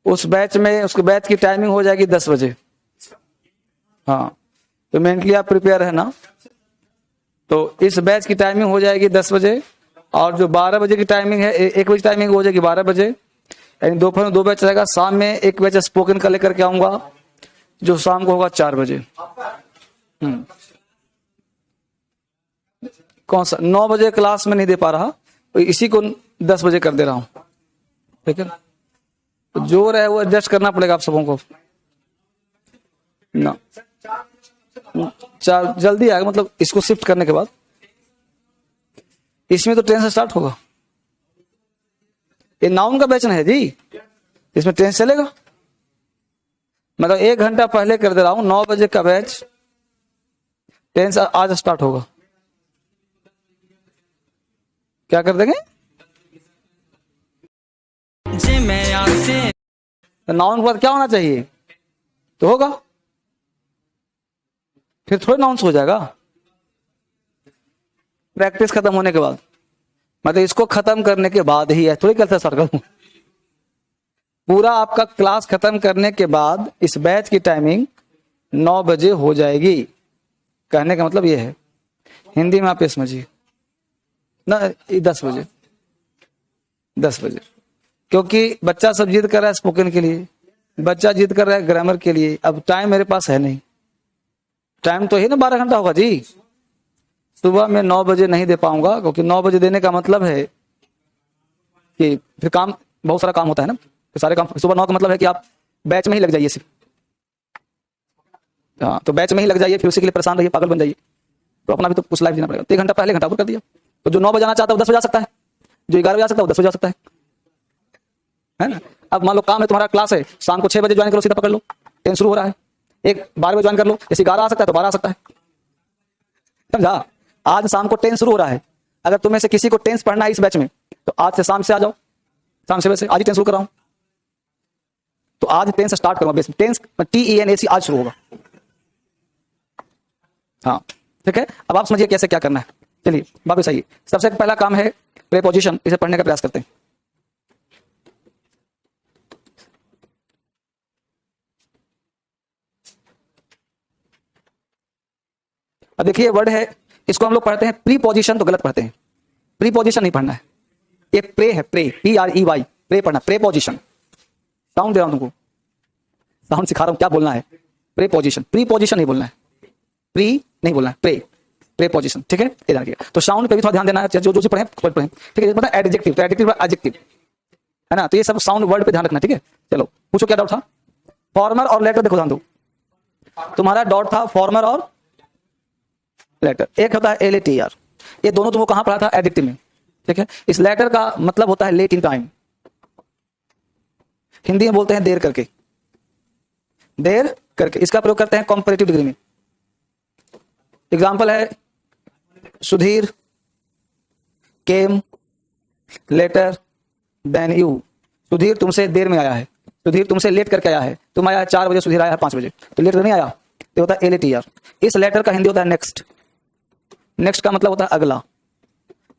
उस बैच में उसके बैच की टाइमिंग हो जाएगी 10 बजे। हाँ, तो मेंटली आप प्रिपेयर है ना। तो इस बैच की टाइमिंग हो जाएगी 10 बजे, और जो 12 बजे की टाइमिंग है, 1 बजे टाइमिंग हो जाएगी 12 बजे, यानी दोपहर में 2 बैच रहेगा। शाम में एक बैच स्पोकन का लेकर के आऊंगा, जो शाम को होगा 4 बजे। कौन सा 9 बजे क्लास में नहीं दे पा रहा, तो इसी को 10 बजे कर दे रहा हूं, ठीक है। तो जो रहे वो एडजस्ट करना पड़ेगा आप सबों को ना। जल्दी आएगा, मतलब इसको शिफ्ट करने के बाद इसमें तो टेंस स्टार्ट होगा। ये नाउन का बैच है जी, इसमें टेंस चलेगा। मतलब 1 घंटा पहले कर दे रहा हूं, 9 बजे का बैच, टेंस आज स्टार्ट होगा। क्या कर देंगे? नाउन के बाद क्या होना चाहिए? तो होगा, फिर थोड़ा नाउंस हो जाएगा प्रैक्टिस खत्म होने के बाद। मतलब इसको खत्म करने के बाद ही है, थोड़ी करता सर्कल। पूरा आपका क्लास खत्म करने के बाद इस बैच की टाइमिंग 9 बजे हो जाएगी। कहने का मतलब ये है, हिंदी में आप ये समझिए ना, 10 बजे 10 बजे, क्योंकि बच्चा सब जिद कर रहा है स्पोकन के लिए, बच्चा जिद कर रहा है ग्रामर के लिए। अब टाइम मेरे पास है नहीं, टाइम तो है ना 12 घंटा होगा जी। सुबह में 9 बजे नहीं दे पाऊंगा, क्योंकि 9 बजे देने का मतलब है कि फिर काम, बहुत सारा काम होता है ना, तो सारे काम सुबह 9 का मतलब है कि आप बैच में ही लग जाइए सिर्फ। हाँ, तो बैच में ही लग जाइए, फिर उसी के लिए परेशान रहिए, पागल बन जाइए। तो अपना भी तो कुछ लाइफ जीना पड़ेगा। 1 घंटा पहले, 1 घंटा ऊपर कर दिया, तो जो 9 बजे आना चाहता है वो 10 बजे आ सकता है, जो 11 बजे आ सकता है वो 10 बजे आ सकता है ना। अब मान लो काम है, तुम्हारा क्लास है, शाम को 6 बजे ज्वाइन करो, सीधा पकड़ लो, टेंस शुरू हो रहा है। 12 बजे ज्वाइन कर लो, जैसे 11 आ सकता है तो 12 आ सकता है, समझा। आज शाम को टेंस शुरू हो रहा है, अगर तुम्हें से किसी को टेंस पढ़ना है इस बैच में, तो आज से शाम से आ जाओ, शाम से वैसे आज ही टेंस शुरू कर रहा हूं, तो आज टेंस स्टार्ट करूंगा। बेस टेंस TENS आज शुरू होगा। हाँ, ठीक है। अब आप समझिए कैसे क्या करना है। चलिए वापस आइए। सबसे पहला काम है प्रीपोजिशन, इसे पढ़ने का प्रयास करते हैं। अब देखिए वर्ड है, इसको हम लोग पढ़ते हैं प्रीपोजिशन, तो गलत पढ़ते हैं। प्रीपोजिशन नहीं पढ़ना है, ये प्रे है, प्रे, PREY, प्रे पढ़ना, प्रीपोजिशन। साउंड दे रहा हूं तुमको, साउंड सिखा रहा हूं क्या बोलना है। प्रीपोजिशन, प्रीपोजिशन नहीं बोलना है, प्री नहीं बोलना है, प्रे, प्रीपोजिशन, ठीक है। इधर देखिए, तो साउंड पे भी थोड़ा ध्यान देना है, जो जो पढ़े पढ़ें, ठीक है। मतलब एडजेक्टिव, तो एडजेक्टिव एडजेक्टिव है ना, तो ये सब साउंड वर्ड पे ध्यान रखना, ठीक है। चलो पूछो क्या डाउट था। फॉर्मर और लेटर, देखो ध्यान दो, तुम्हारा डाउट था फॉर्मर और लेटर। एक होता है LATR, ये दोनों तुमको कहां पढ़ा था? एडजेक्टिव में, ठीक है। इस लेटर का मतलब होता है लेट इन टाइम, हिंदी में बोलते हैं देर करके, देर करके। इसका प्रयोग करते हैं कंपैरेटिव डिग्री में। एग्जांपल है Sudhir came later than you. Sudhir तुमसे देर में आया है, सुधीर तुमसे लेट करके आया है। तुम आया 4 बजे, सुधीर आया 5 बजे, तो लेट नहीं आया, ये होता है LATR। इस लेटर का हिंदी होता है नेक्स्ट। नेक्स्ट का मतलब होता है अगला,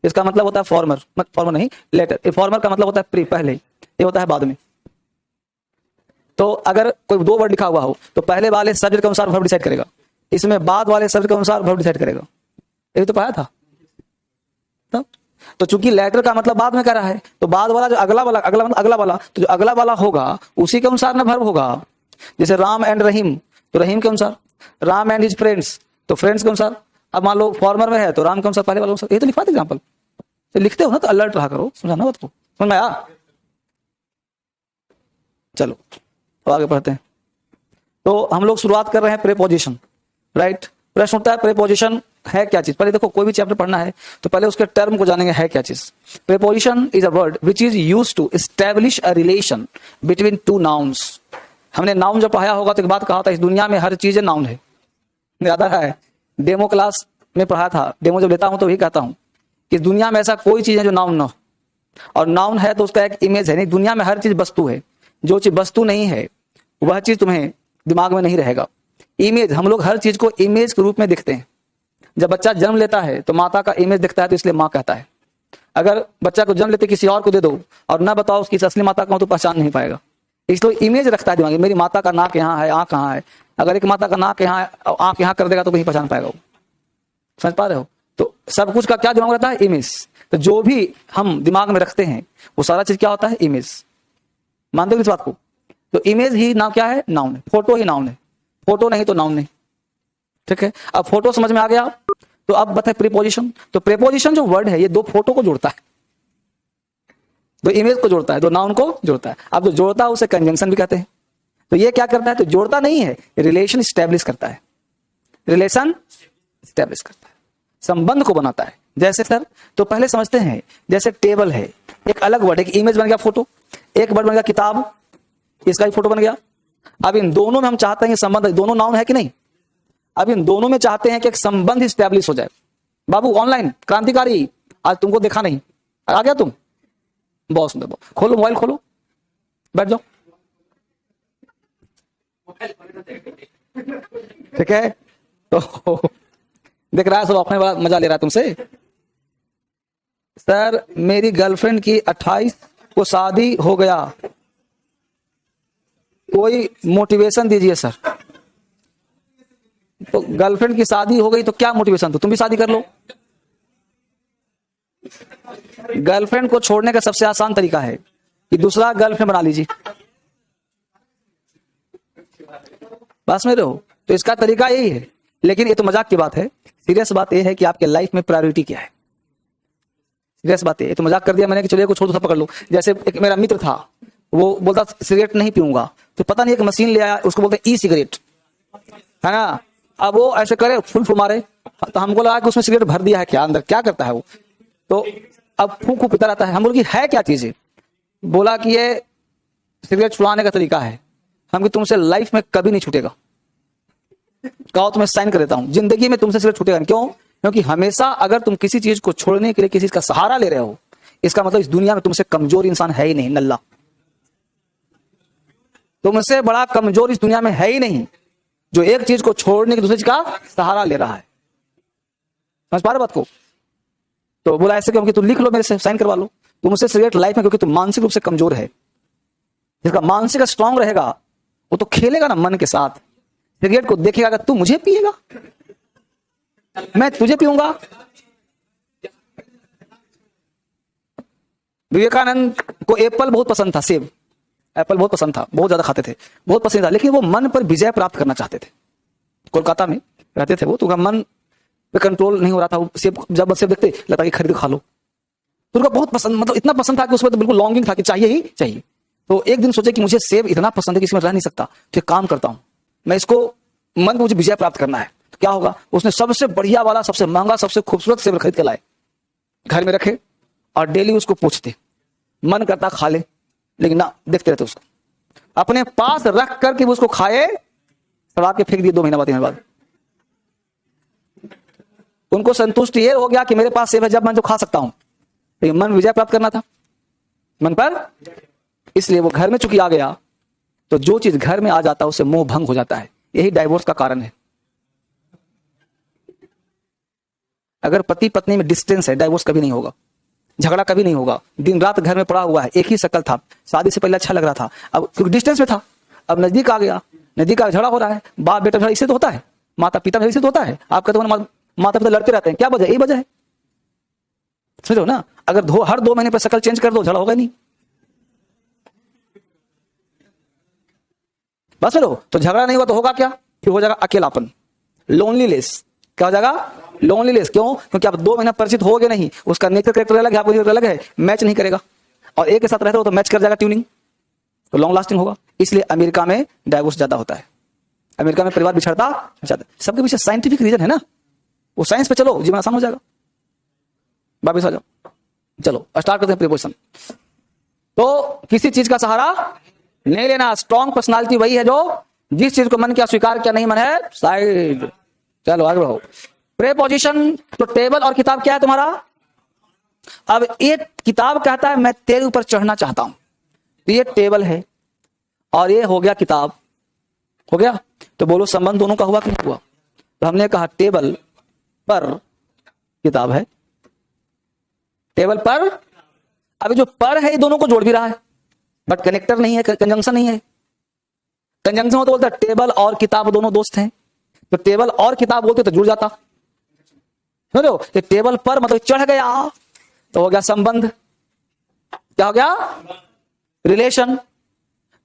इसका मतलब होता है फॉर्मर, फॉर्मर नहीं लेटर। ये फॉर्मर का मतलब होता है प्री, पहले, ये होता है बाद में। तो अगर कोई 2 वर्ड लिखा हुआ हो, तो पहले वाले सब्जेक्ट के अनुसार वर्ब डिसाइड करेगा, इसमें बाद वाले सब्जेक्ट के अनुसार वर्ब डिसाइड करेगा। ये तो पढ़ा था। तो चूंकि लेटर का मतलब बाद में कर रहा है, तो बाद वाला जो अगला वाला, अगला मतलब अगला वाला, तो जो अगला वाला होगा उसी के अनुसार ना वर्ब होगा। जैसे राम एंड रहीम, तो रहीम के अनुसार। राम एंड हिज फ्रेंड्स, तो फ्रेंड्स के अनुसार। अब मान लो फॉर्मर में है, तो राम के अनुसार पहले वाला अनुसार। ये तो लिखवा दे एग्जाम्पल, तो लिखते हो ना, तो अलर्ट रहा करो, समझाना बात को, समझ में आया। चलो तो आगे पढ़ते हैं। तो हम लोग शुरुआत कर रहे हैं प्रीपोजिशन, राइट। प्रश्न उठता है प्रीपोजिशन है क्या चीज। पहले देखो, कोई भी चैप्टर पढ़ना है तो पहले उसके टर्म को जानेंगे, है क्या चीज। Preposition is a word which is used to establish a relation between 2 nouns. हमने नाउन जब पढ़ाया होगा तो एक बात कहा था, इस दुनिया में हर चीज नाउन है, याद आ रहा है। डेमो क्लास में पढ़ा था, डेमो जब लेता हूं तो वही कहता हूं कि दुनिया में ऐसा कोई चीज है जो नाउन ना हो, और नाउन है तो उसका एक इमेज है। नहीं, दुनिया में हर चीज वस्तु है, जो चीज वस्तु नहीं है वह चीज तुम्हें दिमाग में नहीं रहेगा। इमेज, हम लोग हर चीज को इमेज के रूप में दिखते हैं। जब बच्चा जन्म लेता है तो माता का इमेज दिखता है, तो इसलिए माँ कहता है। अगर बच्चा को जन्म लेते किसी और को दे दो और ना बताओ उसकी असली माता कौन, तो पहचान नहीं पाएगा। इसलिए इमेज रखता है दिमाग में, मेरी माता का नाक यहाँ है, आंख कहाँ है। अगर एक माता का नाक यहाँ है, आंख यहाँ कर देगा तो नहीं पहचान पाएगा वो। समझ पा रहे हो? तो सब कुछ का क्या दिमाग में रहता है? इमेज। तो जो भी हम दिमाग में रखते हैं वो सारा चीज क्या होता है? इमेज। मानते हो इस बात को? तो इमेज ही नाम क्या है? नाउन है। फोटो ही नाउन है, फोटो नहीं तो नाउन नहीं। ठीक है, अब फोटो समझ में आ गया। तो अब बताए प्रीपोजिशन। तो प्रीपोजिशन जो वर्ड है ये दो फोटो को जोड़ता है, दो इमेज को जोड़ता है, दो नाउन को जोड़ता है। अब जो जोड़ता है उसे कंजंक्शन भी कहते हैं। तो ये क्या करता है? तो जोड़ता नहीं है, रिलेशन स्टैब्लिश करता है, रिलेशन स्टैब्लिश करता है, संबंध को बनाता है। जैसे सर, तो पहले समझते हैं, जैसे टेबल है, एक अलग वर्ड, एक इमेज बन गया फोटो, एक वर्ड बन गया किताब, इसका भी फोटो बन गया। अब इन दोनों में हम चाहते हैं संबंध, दोनों नाउन है कि नहीं? अब इन दोनों में चाहते हैं कि एक संबंध स्टैब्लिश हो जाए। बाबू ऑनलाइन क्रांतिकारी, आज तुमको देखा नहीं, आ गया तुम? बहुत सुंदर। खोलो मोबाइल, खोलो, बैठ जाओ। ठीक है, तो देख रहा है सब अपने मजा ले रहा है तुमसे। सर मेरी गर्लफ्रेंड की 28 को शादी हो गया, कोई मोटिवेशन दीजिए सर। तो गर्लफ्रेंड की शादी हो गई तो क्या मोटिवेशन? तो तुम भी शादी कर लो। गर्लफ्रेंड को छोड़ने का सबसे आसान तरीका है कि दूसरा गर्लफ्रेंड बना लीजिए। बस में रहो, तो इसका तरीका यही है। लेकिन ये तो मजाक की बात है, सीरियस बात यह है कि आपके लाइफ में प्रायोरिटी क्या है। सीरियस बात है, ये तो मजाक कर दिया मैंने कि चलिए को छोड़ दो, पकड़ लो। जैसे एक मेरा मित्र था, वो बोलता सिगरेट नहीं पीऊंगा, तो पता नहीं एक मशीन ले आया, उसको बोलते ई सिगरेट, है ना। अब वो ऐसे करे, फुल मारे, तो हमको लगा कि उसमें सिगरेट भर दिया है क्या, अंदर क्या करता है वो। तो अब फूंक पीता रहता है। हम बोले कि है क्या चीज है? बोला कि ये सिगरेट छुड़ाने का तरीका है। हम कि तुमसे लाइफ में कभी नहीं छूटेगा। कहो तो मैं साइन कर देता हूं, जिंदगी में तुमसे सिगरेट छूटेगा। क्यों? क्योंकि हमेशा अगर तुम किसी चीज को छोड़ने के लिए किसी का सहारा ले रहे हो, इसका मतलब इस दुनिया में तुमसे कमजोर इंसान है ही नहीं, नल्ला। तुमसे बड़ा कमजोर इस दुनिया में है ही नहीं जो एक चीज को छोड़ने की दूसरी चीज का सहारा ले रहा है। समझ पा रहे बात को? तो बोला ऐसे क्यों कि तुम लिख लो, मेरे से साइन करवा लो, तुमसे सिगरेट लाइफ में, क्योंकि तुम मानसिक रूप से कमजोर है। जिसका मानसिक स्ट्रांग रहेगा वो तो खेलेगा ना मन के साथ। सिगरेट को देखेगा कि तू मुझे पिएगा, मैं तुझे पीऊंगा। विवेकानंद को एप्पल बहुत पसंद था, सेब, एप्पल बहुत पसंद था, बहुत ज्यादा खाते थे, बहुत पसंद था। लेकिन वो मन पर विजय प्राप्त करना चाहते थे। कोलकाता में रहते थे वो, तो मन पे कंट्रोल नहीं हो रहा था। वो सेब, जब सेब देखते लगता कि खरीद खा लो। तो उनका बहुत पसंद, मतलब इतना पसंद था कि उसमें तो बिल्कुल लॉन्गिंग था कि चाहिए ही चाहिए। तो एक दिन सोचे कि मुझे सेब इतना पसंद है कि इसमें रह नहीं सकता, तो काम करता हूं मैं, इसको मन में मुझे विजय प्राप्त करना है। तो क्या होगा? उसने सबसे बढ़िया वाला, सबसे महंगा, सबसे खूबसूरत सेब खरीद के लाए, घर में रखे और डेली उसको पूछते। मन करता खा ले, लेकिन ना, देखते रहते उसको, अपने पास रख करके वो उसको खाए, सड़ा के फेंक दिए 2 महीना बाद, 3 महीने बाद। उनको संतुष्टि ये हो गया कि मेरे पास सेब है, जब मैं जो खा सकता हूं। तो मन विजय प्राप्त करना था मन पर, इसलिए वो घर में चूंकि आ गया, तो जो चीज घर में आ जाता है उससे मोह भंग हो जाता है। यही डाइवोर्स का कारण है। अगर पति पत्नी में डिस्टेंस है, डाइवोर्स कभी नहीं होगा, झगड़ा कभी नहीं होगा। दिन रात घर में पड़ा हुआ है, एक ही शक्ल था, शादी से पहले अच्छा लग रहा था, अब क्योंकि डिस्टेंस में था, अब नजदीक आ गया, नजदीक आ झगड़ा हो रहा है। बाप बेटा झगड़ा इससे तो होता है, माता पिता में इससे तो होता है। आप कहते हो माता पिता लड़ते रहते हैं, क्या वजह? यही वजह है, समझो ना। अगर हर 2 महीने पर शक्ल चेंज कर दो, झगड़ा होगा नहीं। बस लो, तो झगड़ा नहीं हुआ तो होगा क्या? फिर हो जाएगा अकेलापन, लोनलीनेस। क्या हो जाएगा? लोनलीनेस। क्यों? क्योंकि आप 2 महीना परिचित होगे नहीं, उसका नेचर कैरेक्टर अलग है, आपका नेचर अलग है, मैच नहीं करेगा। और एक के साथ रहते हो तो मैच कर जाएगा, ट्यूनिंग, तो लॉन्ग लास्टिंग होगा। इसलिए अमेरिका में डाइवोर्स ज्यादा होता है, अमेरिका में परिवार बिछड़ता ज्यादा। सबके पीछे साइंटिफिक रीजन है ना, वो साइंस पे चलो, जीवन आसान हो जाएगा। वापिस आ जाओ, चलो स्टार्ट करते हैं प्रीपोजिशन। तो किसी चीज का सहारा नहीं लेना। स्ट्रॉन्ग पर्सनालिटी वही है जो जिस चीज को मन किया स्वीकार किया, नहीं मन है साइड। चलो आगे बढ़ो। प्रीपोजिशन, तो टेबल और किताब क्या है तुम्हारा? अब ये किताब कहता है मैं तेरे ऊपर चढ़ना चाहता हूं, तो ये टेबल है और ये हो गया किताब, हो गया। तो बोलो संबंध दोनों का हुआ कि नहीं हुआ? तो हमने कहा टेबल पर किताब है, टेबल पर। अभी जो पर है ये दोनों को जोड़ भी रहा है, बट कनेक्टर नहीं है, कंजंक्शन नहीं है। कंजंक्शन हो तो बोलता टेबल और किताब दोनों दोस्त हैं, तो टेबल और किताब बोलते तो जुड़ जाता। समझ लो, ये टेबल पर मतलब चढ़ गया तो हो गया संबंध। क्या हो गया? रिलेशन।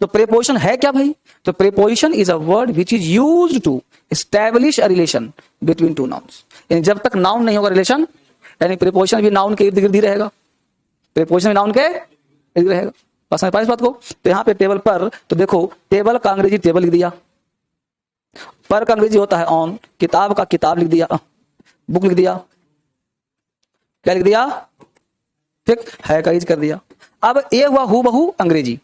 तो प्रीपोजिशन है क्या भाई? तो preposition is a word which is used to establish a relation between two nouns. यानी जब तक नाउन नहीं होगा रिलेशन, यानी प्रीपोजिशन भी नाउन के इर्द गिर्द ही रहेगा। प्रीपोजिशन भी नाउन के इर्द रहेगा। बस समझ पाए इस बात को? तो यहां पे टेबल पर, तो देखो टेबल का अंग्रेजी टेबल लिख दिया, पर का अंग्रेजी होता है ऑन, किताब का किताब लिख दिया, बुक लिख दिया, क्या लिख दिया? ठीक है का यूज कर दिया। अब ये हुआ हु बहू अंग्रेजी।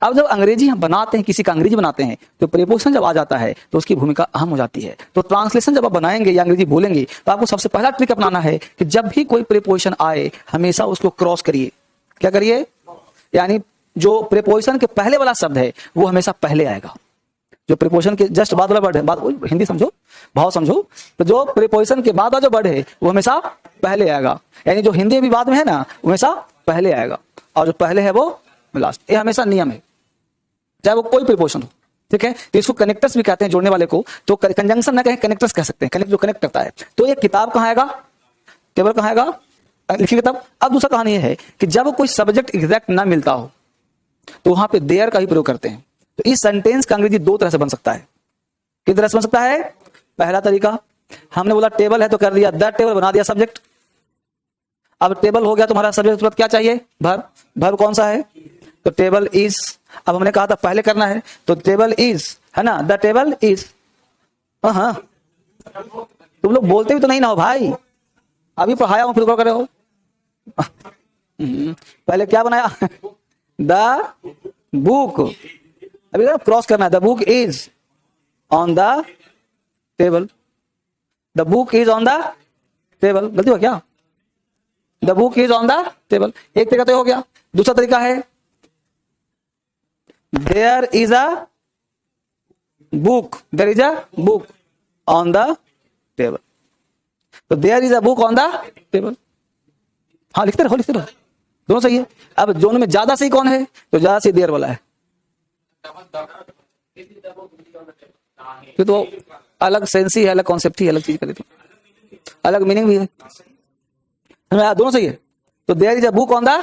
अब जब अंग्रेजी हम बनाते हैं, किसी का अंग्रेजी बनाते हैं, तो प्रीपोजिशन जब आ जाता है तो उसकी भूमिका अहम हो जाती है। तो ट्रांसलेशन जब आप बनाएंगे या अंग्रेजी बोलेंगे तो आपको सबसे पहला ट्रिक अपनाना है कि जब भी कोई प्रीपोजिशन आए हमेशा उसको क्रॉस करिए। क्या करिए? यानी जो प्रीपोजिशन के पहले वाला शब्द है वो हमेशा पहले आएगा। जो प्रीपोजिशन के जस्ट बाद वाला वर्ड है, बात हिंदी समझो, भाव समझो, तो जो प्रीपोजिशन के बाद वाला जो वर्ड है वो हमेशा पहले आएगा। यानी जो हिंदी में भी बाद में है ना, वो हमेशा पहले आएगा, और जो पहले है वो लास्ट। ये हमेशा नियम है, चाहे वो कोई प्रीपोजिशन हो। ठीक है, तो इसको कनेक्टर्स भी कहते हैं, जोड़ने वाले को। तो कंजंक्शन ना कहें, कनेक्टर्स कह सकते हैं, कनेक्ट जो कनेक्ट करता है। तो ये किताब कहाँ आएगा? टेबल कहाँ आएगा? लिखिएगा तब। अब दूसरा कहानी है कि जब कोई सब्जेक्ट एग्जैक्ट ना मिलता हो तो वहां पे देयर का ही प्रयोग करते हैं। तो इस सेंटेंस का अंग्रेजी दो तरह से बन सकता है। किस तरह से बन सकता है? पहला तरीका, हमने बोला टेबल है तो कर दिया द टेबल, बना दिया सब्जेक्ट। अब टेबल हो गया, तुम्हारा सब्जेक्ट क्या चाहिए? भर। भर कौन सा है? तो टेबल इज। अब हमने कहा था पहले करना है, तो टेबल इज है ना, द टेबल इज। हाँ, तुम लोग बोलते भी तो नहीं ना हो भाई, अभी पढ़ाया हूं फिर क्या कर रहे हो? पहले क्या बनाया? The book. अभी क्रॉस करना है, the book is on the table, the book is on the table. गलती हो क्या? The book is on the table. एक तरीका तो हो गया। दूसरा तरीका है there is a book, there is a book on the table. तो there is a book on the table. हाँ, लिखते रहो लिखते रहो, दोनों सही है। अब दोनों में ज्यादा सही कौन है? तो ज्यादा सही देयर वाला है। तो अलग सेंस ही है, अलग कॉन्सेप्ट ही, अलग चीज कर देती, अलग मीनिंग भी है। दोनों सही है। तो there is a book on the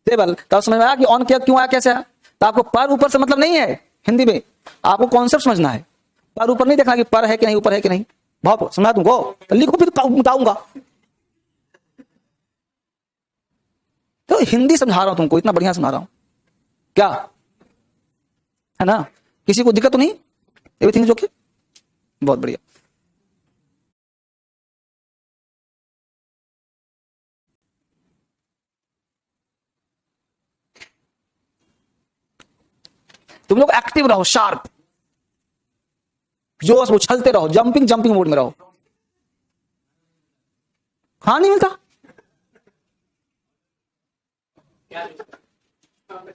table, तब समझ में आया कि ऑन क्या क्यों आया, कैसे आया। तो आपको पर ऊपर से मतलब नहीं है हिंदी में, आपको कॉन्सेप्ट समझना है। पर ऊपर नहीं देखना कि पर है कि नहीं, ऊपर है कि नहीं। भाव समझा तुमको? तो लिखो फिर बताऊंगा। तो हिंदी समझा रहा हूं तुमको, इतना बढ़िया समझा रहा हूं, क्या है ना? किसी को दिक्कत तो नहीं? Everything is okay? बहुत बढ़िया। तुम लोग एक्टिव रहो, शार्प, जोश उछलते रहो, जंपिंग मोड में रहो। हाँ, नहीं मिलता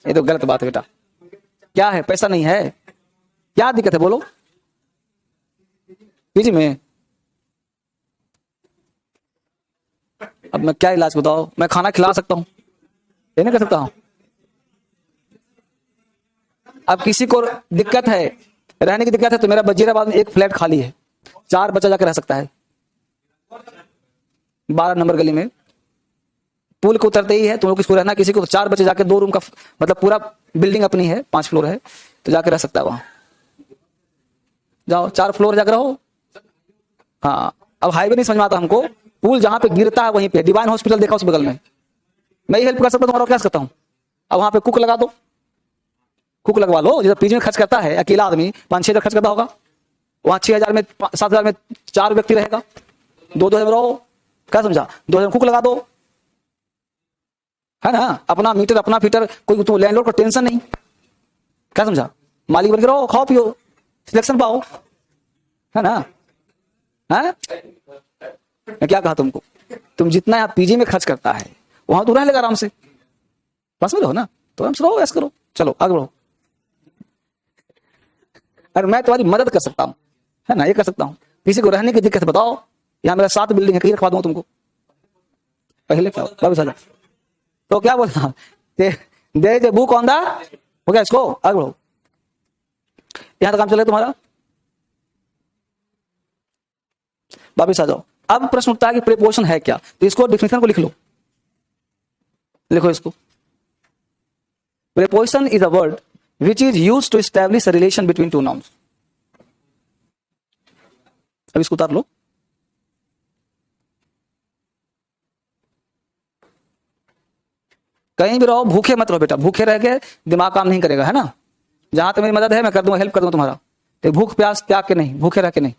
ये तो गलत बात है बेटा। क्या है? पैसा नहीं है? क्या दिक्कत है बोलो? पीजी में अब मैं क्या इलाज बताओ? मैं खाना खिला सकता हूं, ये नहीं कर सकता हूं। अब किसी को दिक्कत है, रहने की दिक्कत है, तो मेरा वजीराबाद में एक फ्लैट खाली है, 4 बच्चा जाकर रह सकता है, 12 नंबर गली में। पुल को उतरते ही है, तुम लोग किसको रहना, किसी को तो 4 बच्चे जाके 2 रूम का, मतलब पूरा बिल्डिंग अपनी है, 5 फ्लोर है, तो जाकर रह सकता है वहां। जाओ 4 फ्लोर जाकर रहो। हाँ, अब हाईवे नहीं समझ में आता हमको, पुल जहां पे गिरता है वहीं पे डिवाइन हॉस्पिटल देखा उस बगल में। मैं ही हेल्प कर सकता हूँ, तुम्हारा क्या सकता हूँ? अब वहां पे कुक लगा दो, कुक लगवा लो। जैसे पीजी में खर्च करता है अकेला आदमी 5-6 हज़ार खर्च करता होगा, वहां 6 हज़ार में 7 हज़ार में 4 व्यक्ति रहेगा, 2-2 हज़ार रहो। क्या समझा? 2 हज़ार कुक लगा दो, है ना? अपना मीटर अपना फीटर, कोई तो लैंडलॉर्ड को टेंशन नहीं। क्या समझा? मालिक बन के रहो, खाओ पियो, सिलेक्शन पाओ, है ना? है? मैं क्या कहा तुमको? तुम जितना यहाँ पीजी में खर्च करता है वहां तो रहने लगा आराम से, बस में रहो ना, तो आराम से रहो, ऐसा करो, चलो आगे बढ़ो। अरे मैं तुम्हारी मदद कर सकता हूँ, है ना, ये कर सकता हूँ। किसी को रहने की दिक्कत बताओ, यहाँ मेरा 7 बिल्डिंग है, कहीं रखवा दूंगा तुमको, पहले क्या वापस आ जाओ। तो क्या बोला? There is a book on the हो गया, इसको आगे बढ़ो, यहां तक काम चले तुम्हारा, वापिस आ जाओ। अब प्रश्न उठता है कि प्रीपोजिशन है क्या, तो इसको डिफिनेशन को लिख लो, लिखो इसको। Preposition is a word which is used to establish a relation between two nouns. अब इसको उतार लो। कहीं भी रहो, भूखे मत रहो बेटा, भूखे रह के दिमाग काम नहीं करेगा, है ना। जहां तक मेरी मदद है मैं कर दूंगा, हेल्प कर दूंगा तुम्हारा, तो भूख प्यास त्याग के नहीं, भूखे रह के नहीं,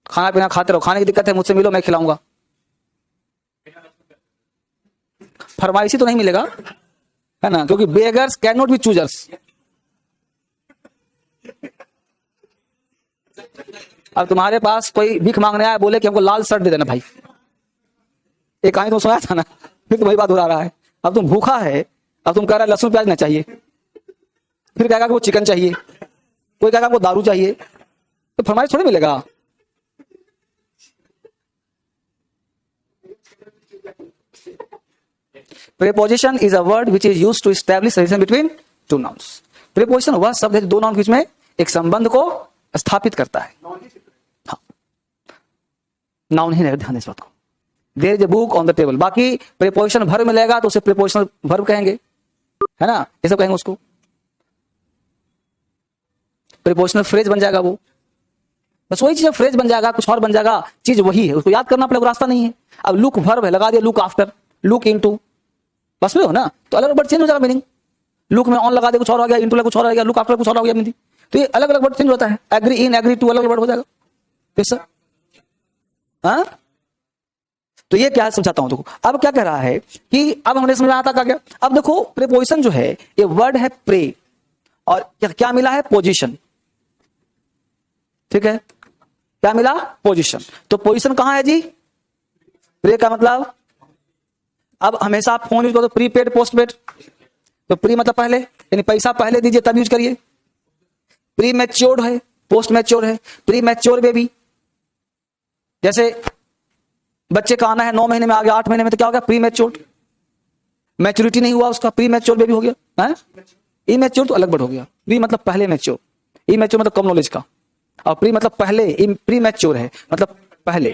खाना पीना खाते रहो। खाने की दिक्कत है मुझसे मिलो, मैं खिलाऊंगा। फरमाइशी तो नहीं मिलेगा, है ना, क्योंकि beggars can not be choosers. अब तुम्हारे पास कोई भीख मांगने आया, बोले कि हमको लाल शर्ट दे देना भाई, एक कहानी तो सुनाया था ना, फिर तो वही बात हो रहा है। अब तुम भूखा है, अब तुम कह रहा है लहसुन प्याज ना चाहिए, फिर कहेगा कि वो चिकन चाहिए, कोई कहेगा हमको दारू चाहिए, तो फरमाइश थोड़ी मिलेगा। Preposition is a word which is used to establish relation between two nouns. Preposition वह शब्द है जो दो नाउन के बीच में एक संबंध को स्थापित करता है। हाँ, नाउन ही रहेगा, ध्यान इस बात को। There is a book on the table, बाकी प्रीपोजिशन वर्ब मिलेगा तो उसे प्रीपोजिशनल वर्ब कहेंगे, है ना, ये सब कहेंगे उसको। प्रीपोजिशनल फ्रेज बन जाएगा वो, बस वही चीज फ्रेज बन जाएगा, कुछ और बन जाएगा, चीज वही है, उसको याद करना पड़ेगा, रास्ता नहीं है। अब लुक वर्ब है, लगा दिया लुक आफ्टर, लुक इनटू, बस में हो ना, तो अलग अलग वर्ड चेंज हो जाएगा मीनिंग। लुक में ऑन लगा दे कुछ और हो गया, इनटू लगा कुछ और हो गया, लुक आफ्टर कुछ और हो गया मीनिंग, तो ये अलग अलग वर्ड चेंज होता है। एग्री इन, एग्री टू, अलग अलग वर्ड हो जाएगा। सर हाँ, तो ये क्या समझाता हूं, देखो अब क्या कह रहा है कि अब हमने समझ में आता क्या, अब देखो प्रीपोजिशन जो है ये वर्ड है प्रे, और क्या मिला है, पोजीशन, ठीक है, क्या मिला, पोजीशन। तो पोजीशन कहां है जी, प्रे का मतलब, अब हमेशा आप फोन यूज करो तो प्रीपेड पोस्टपेड, तो प्री मतलब पहले, यानी पैसा पहले दीजिए तब यूज करिए। प्री मैच्योर्ड है, पोस्ट मैच्योर है, प्री मैच्योर बेबी, जैसे बच्चे का आना है 9 महीने में आ गया, 8 महीने में, तो क्या हो गया, प्री मैच्योर्ड, मैच्योरिटी नहीं हुआ उसका, प्री मैच्योर बेबी हो गया है। इमैच्योर तो अलग वर्ड हो गया, प्री मतलब पहले मैच्योर, इमैच्योर मतलब कम नॉलेज का, और प्री मतलब पहले, प्री मैच्योर है मतलब पहले,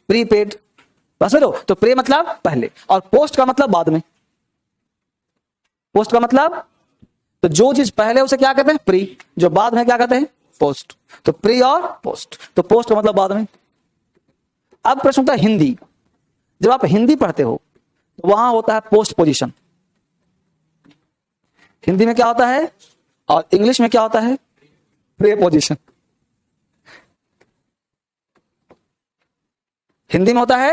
प्रीपेड, बस में तो प्रे मतलब पहले, और पोस्ट का मतलब बाद में, पोस्ट का मतलब, तो जो चीज पहले उसे क्या कहते हैं, प्री, जो बाद में क्या कहते हैं, पोस्ट, तो प्री और पोस्ट, तो पोस्ट का मतलब बाद में। अब प्रश्न होता है हिंदी, जब आप हिंदी पढ़ते हो तो वहां होता है पोस्ट पोजीशन, हिंदी में क्या होता है, और इंग्लिश में क्या होता है, प्रीपोजिशन। हिंदी में होता है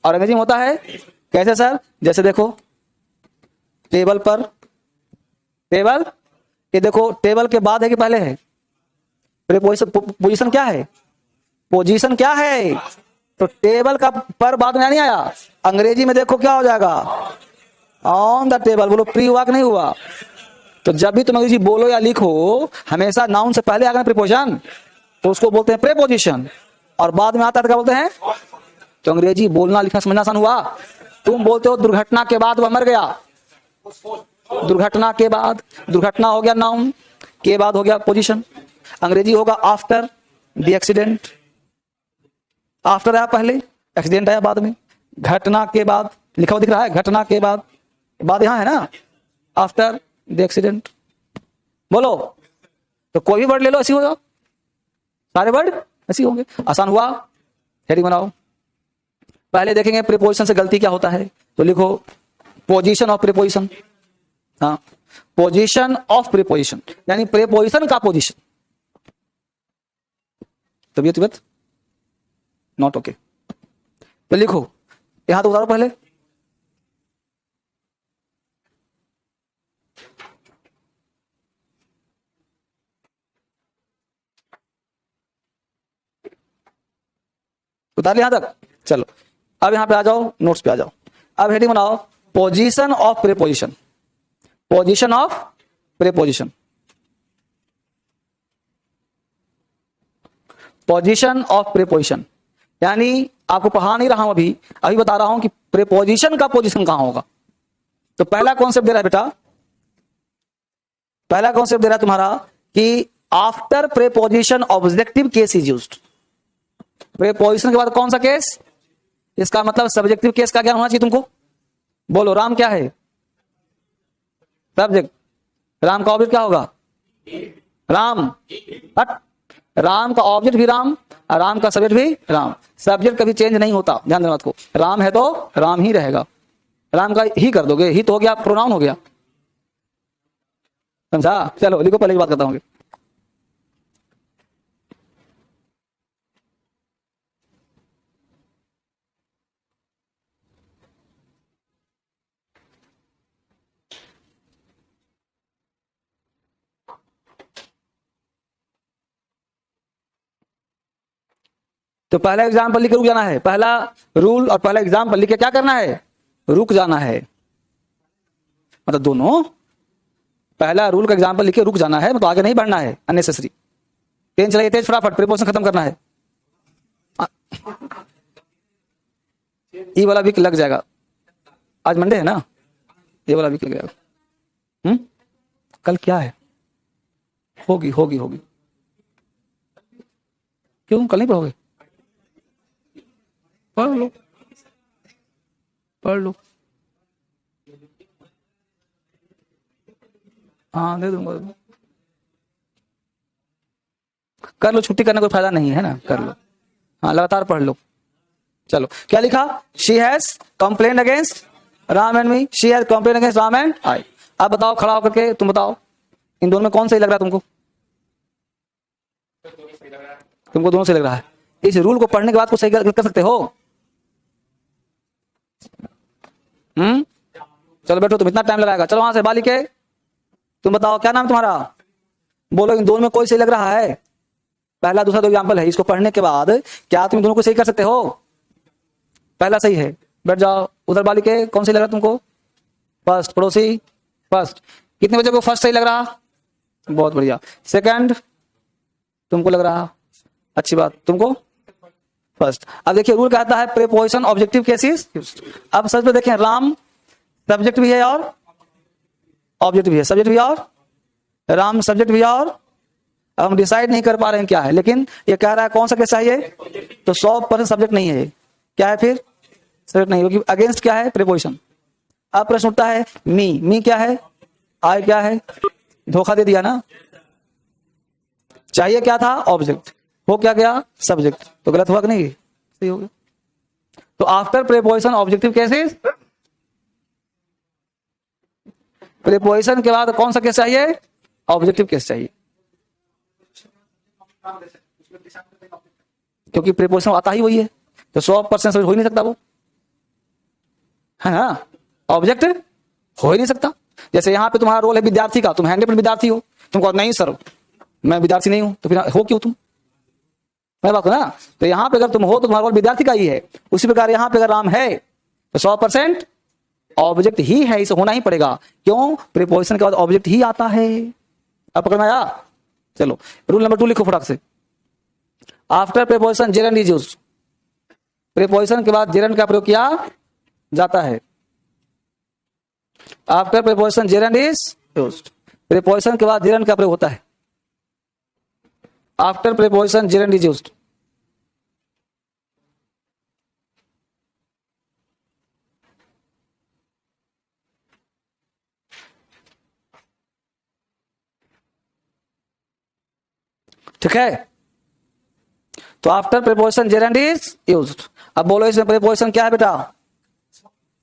और अंग्रेजी में होता है, कैसे सर, जैसे देखो टेबल पर, टेबल, ये देखो टेबल के बाद है कि पहले है, प्रीपोजिशन, पोजीशन क्या है, पोजीशन क्या है, तो टेबल का पर बाद में नहीं आया, अंग्रेजी में देखो क्या हो जाएगा, ऑन द टेबल, बोलो प्री हुआ कि नहीं हुआ। तो जब भी तुम अंग्रेजी बोलो या लिखो, हमेशा नाउन से पहले आ गया प्रीपोजिशन, तो उसको बोलते हैं प्रीपोजिशन, और बाद में आता है क्या बोलते हैं, तो अंग्रेजी बोलना लिखना समझना आसान हुआ। तुम बोलते हो दुर्घटना के बाद वह मर गया, दुर्घटना के बाद, दुर्घटना हो गया नाउन, के बाद हो गया पोजीशन, अंग्रेजी होगा आफ्टर द एक्सीडेंट, आफ्टर आया पहले, एक्सीडेंट आया बाद में, घटना के बाद लिखा हुआ दिख रहा है, घटना के बाद, बाद यहां है ना, आफ्टर द एक्सीडेंट, बोलो, तो कोई भी वर्ड ले लो ऐसी होगा, सारे वर्ड ऐसी होंगे, आसान हुआ। हेडिंग बनाओ, पहले देखेंगे प्रीपोजिशन से गलती क्या होता है, तो लिखो पोजीशन ऑफ प्रीपोजिशन, हाँ, पोजीशन ऑफ प्रीपोजिशन, यानी प्रीपोजिशन का पोजीशन, तबियत नॉट ओके, तो लिखो यहां तो उतारो पहले, उतार लिया यहां तक, चलो अब यहां पे आ जाओ, नोट्स पे आ जाओ। अब हेडिंग बनाओ position of preposition, position of preposition, position of preposition, यानी आपको पढ़ा नहीं रहा हूं अभी, अभी बता रहा हूं कि प्रीपोजिशन का पोजीशन कहां होगा। तो पहला कॉन्सेप्ट दे रहा है बेटा, पहला कॉन्सेप्ट दे रहा है तुम्हारा कि after preposition objective case is used. Preposition के बाद कौन सा केस? इसका मतलब सब्जेक्टिव केस का क्या होना चाहिए तुमको? बोलो, राम क्या है? सब्जेक्ट। राम का ऑब्जेक्ट क्या होगा? राम। हट, राम का ऑब्जेक्ट भी राम और राम का सब्जेक्ट भी राम। सब्जेक्ट कभी चेंज नहीं होता, ध्यान देना बात को। राम है तो राम ही रहेगा, राम का ही कर दोगे, ही तो हो गया, प्रोनाउन हो गया, समझा? चलो लिखो, पहले की बात करता हूँ। तो पहला एग्जाम्पल लिख के रुक जाना है। पहला रूल और पहला एग्जाम्पल लिख के क्या करना है? रुक जाना है। मतलब दोनों, पहला रूल का एग्जाम्पल लिख के रुक जाना है, मतलब आगे नहीं बढ़ना है अननेसेसरी। पेन चलाइए तेज, फटाफट प्रीपोजिशन खत्म करना है। ये वाला वीक लग जाएगा, आज मंडे है ना, ये वाला वीक लग जाएगा। कल क्या है? होगी होगी होगी। क्यों कल नहीं पढ़ोगे? पढ़ लो, पढ़ लो। हाँ दे दूंगा, कर लो, छुट्टी करने कोई फायदा नहीं है ना, कर लो। हाँ लगातार पढ़ लो। चलो क्या लिखा? She has complain against Ram and me, she has complain against Ram and I. अब बताओ खड़ा होकर के, तुम बताओ इन दोनों में कौन सही लग रहा है तुमको? तुमको दोनों सही लग रहा है। इस रूल को पढ़ने के बाद कुछ सही कर सकते हो? चलो बैठो, तुम इतना टाइम लगाएगा। चलो वहां से बालिके, तुम बताओ क्या नाम तुम्हारा? बोलो इन दोनों में कोई सही लग रहा है? पहला दूसरा दो एग्जाम्पल है, इसको पढ़ने के बाद क्या तुम दोनों को सही कर सकते हो? पहला सही है, बैठ जाओ। उधर बालिके, कौन सही लग रहा तुमको? फर्स्ट। पड़ोसी फर्स्ट। कितने बजे को फर्स्ट सही लग रहा? बहुत बढ़िया। सेकंड तुमको लग रहा, अच्छी बात। तुमको फर्स्ट। अब देखिए रूल कहता है प्रीपोजिशन ऑब्जेक्टिव केसेस। अब सच में देखें, राम सब्जेक्ट भी है और ऑब्जेक्ट भी है, सब्जेक्ट भी और राम सब्जेक्ट भी और। अब हम डिसाइड नहीं कर पा रहे हैं क्या है, लेकिन ये कह रहा है कौन सा केस चाहिए? तो 100% सब्जेक्ट नहीं है, क्या है फिर? सब्जेक्ट नहीं, क्योंकि अगेंस्ट क्या है? प्रीपोजिशन। अब प्रश्न उठता है मी क्या है? आई क्या है? धोखा दे दिया ना। चाहिए क्या था? ऑब्जेक्ट, हो क्या गया? सब्जेक्ट। तो गलत हुआ कि नहीं? सही हो गया। तो after preposition objective cases, preposition के बाद कौन सा केस चाहिए? ऑब्जेक्टिव केस चाहिए, क्योंकि प्रीपोजिशन आता ही वही है, तो 100% हो ही नहीं सकता वो, है ना? ऑब्जेक्ट हो ही नहीं सकता। जैसे यहाँ पे तुम्हारा रोल है विद्यार्थी का, तुम 100% विद्यार्थी हो, तुमको नहीं सर मैं विद्यार्थी नहीं हूं, तो फिर हो क्यों तुम? मैं बात ना। तो यहाँ पे अगर तुम हो तो तुम्हारा रोल विद्यार्थी का ही है। उसी प्रकार यहाँ पे अगर राम है तो 100% ऑब्जेक्ट ही है, इसे होना ही पड़ेगा। क्यों? प्रीपोजिशन के बाद ऑब्जेक्ट ही आता है। अब पकड़ में आया? चलो रूल नंबर 2 लिखो फटाक से। After preposition gerund is used, preposition के बाद जेरेंड का प्रयोग किया जाता है। After preposition gerund is used, preposition के बाद जेरेंड का प्रयोग होता है। After preposition gerund is used. ठीक है, तो after preposition gerund is used. अब बोलो इसमें प्रीपोजिशन क्या है बेटा?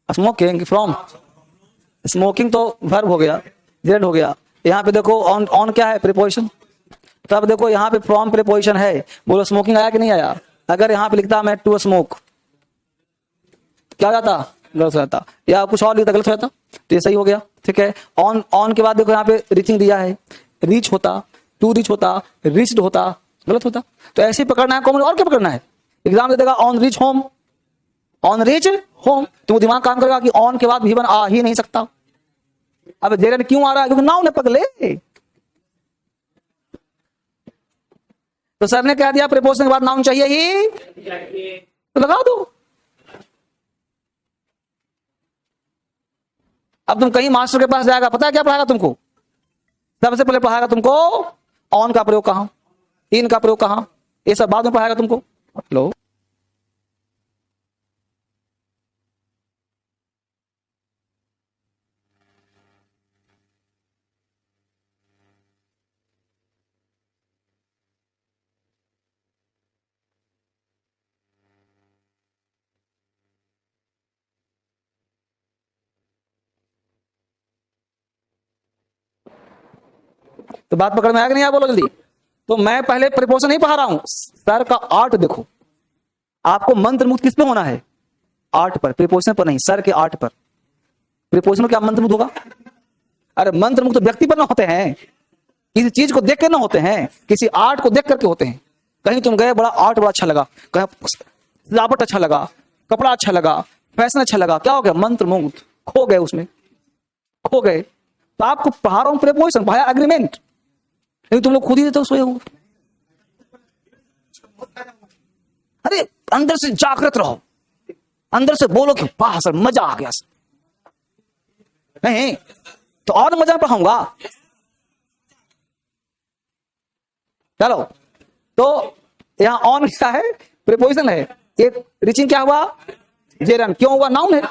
Smoking, from. स्मोकिंग तो वर्ब हो गया, जेरेंड हो गया। यहाँ पे देखो ऑन, ऑन क्या है? प्रीपोजिशन। तब देखो यहाँ पे फ्रॉम प्रीपोजिशन है, बोलो स्मोकिंग आया कि नहीं आया? अगर यहाँ पे लिखता मैं टू स्मोक, क्या हो जाता? गलत हो जाता, या कुछ और लिखता गलत हो जाता, तो ये सही हो गया। ठीक है, ऑन, ऑन के बाद देखो यहाँ पे रीचिंग दिया है, रीच होता, टू रीच होता, रीच्ड होता, गलत होता। तो ऐसे ही पकड़ना है, कॉमन और क्या पकड़ना है? एग्जाम दे देगा on reach home, on reach home, तो दिमाग काम करेगा कि ऑन के बाद भी आ ही नहीं सकता। अब जेरेंड क्यों आ रहा है? क्योंकि नाउन है पगले। तो सर ने कह दिया प्रीपोजिशन के बाद नाउन चाहिए ही, तो लगा दो। अब तुम कहीं मास्टर के पास जाएगा, पता है क्या पढ़ाएगा तुमको? सबसे पहले पढ़ाएगा तुमको ऑन का प्रयोग कहां, इन का प्रयोग कहां, ये सब बाद में पढ़ाएगा तुमको। लो तो बात पकड़ में आया कि नहीं आया, बोलो जल्दी। तो मैं पहले प्रिपोजिशन नहीं पढ़ा रहा हूं, सर का आर्ट देखो। आपको मंत्र मुक्त किस पे होना है, आर्ट पर, प्रिपोजिशन पर नहीं, सर के आर्ट पर। प्रिपोजिशन क्या मंत्र मुक्त होगा, अरे मंत्र मुक्त व्यक्ति पर ना होते हैं, किसी चीज को देख के ना होते हैं, किसी आर्ट को देख करके होते हैं। कहीं तुम गए, बड़ा आर्ट बड़ा अच्छा लगा, कहीं सजावट अच्छा लगा, कपड़ा अच्छा लगा, फैशन अच्छा लगा, क्या हो गया, मंत्र मुक्त, खो गए उसमें, खो गए। तो आपको पढ़ा रहा हूं प्रिपोजिशन, भाया एग्रीमेंट, लेकिन तुम लोग खुद ही देते हो सोए हो। अरे अंदर से जागृत रहो, अंदर से बोलो कि वाह सर मजा आ गया सर, नहीं तो और मजा पढ़ाऊंगा। चलो, तो यहां ऑन क्या है, प्रीपोजिशन है, एक रीचिंग क्या हुआ, जेरन, क्यों हुआ, नाउन है,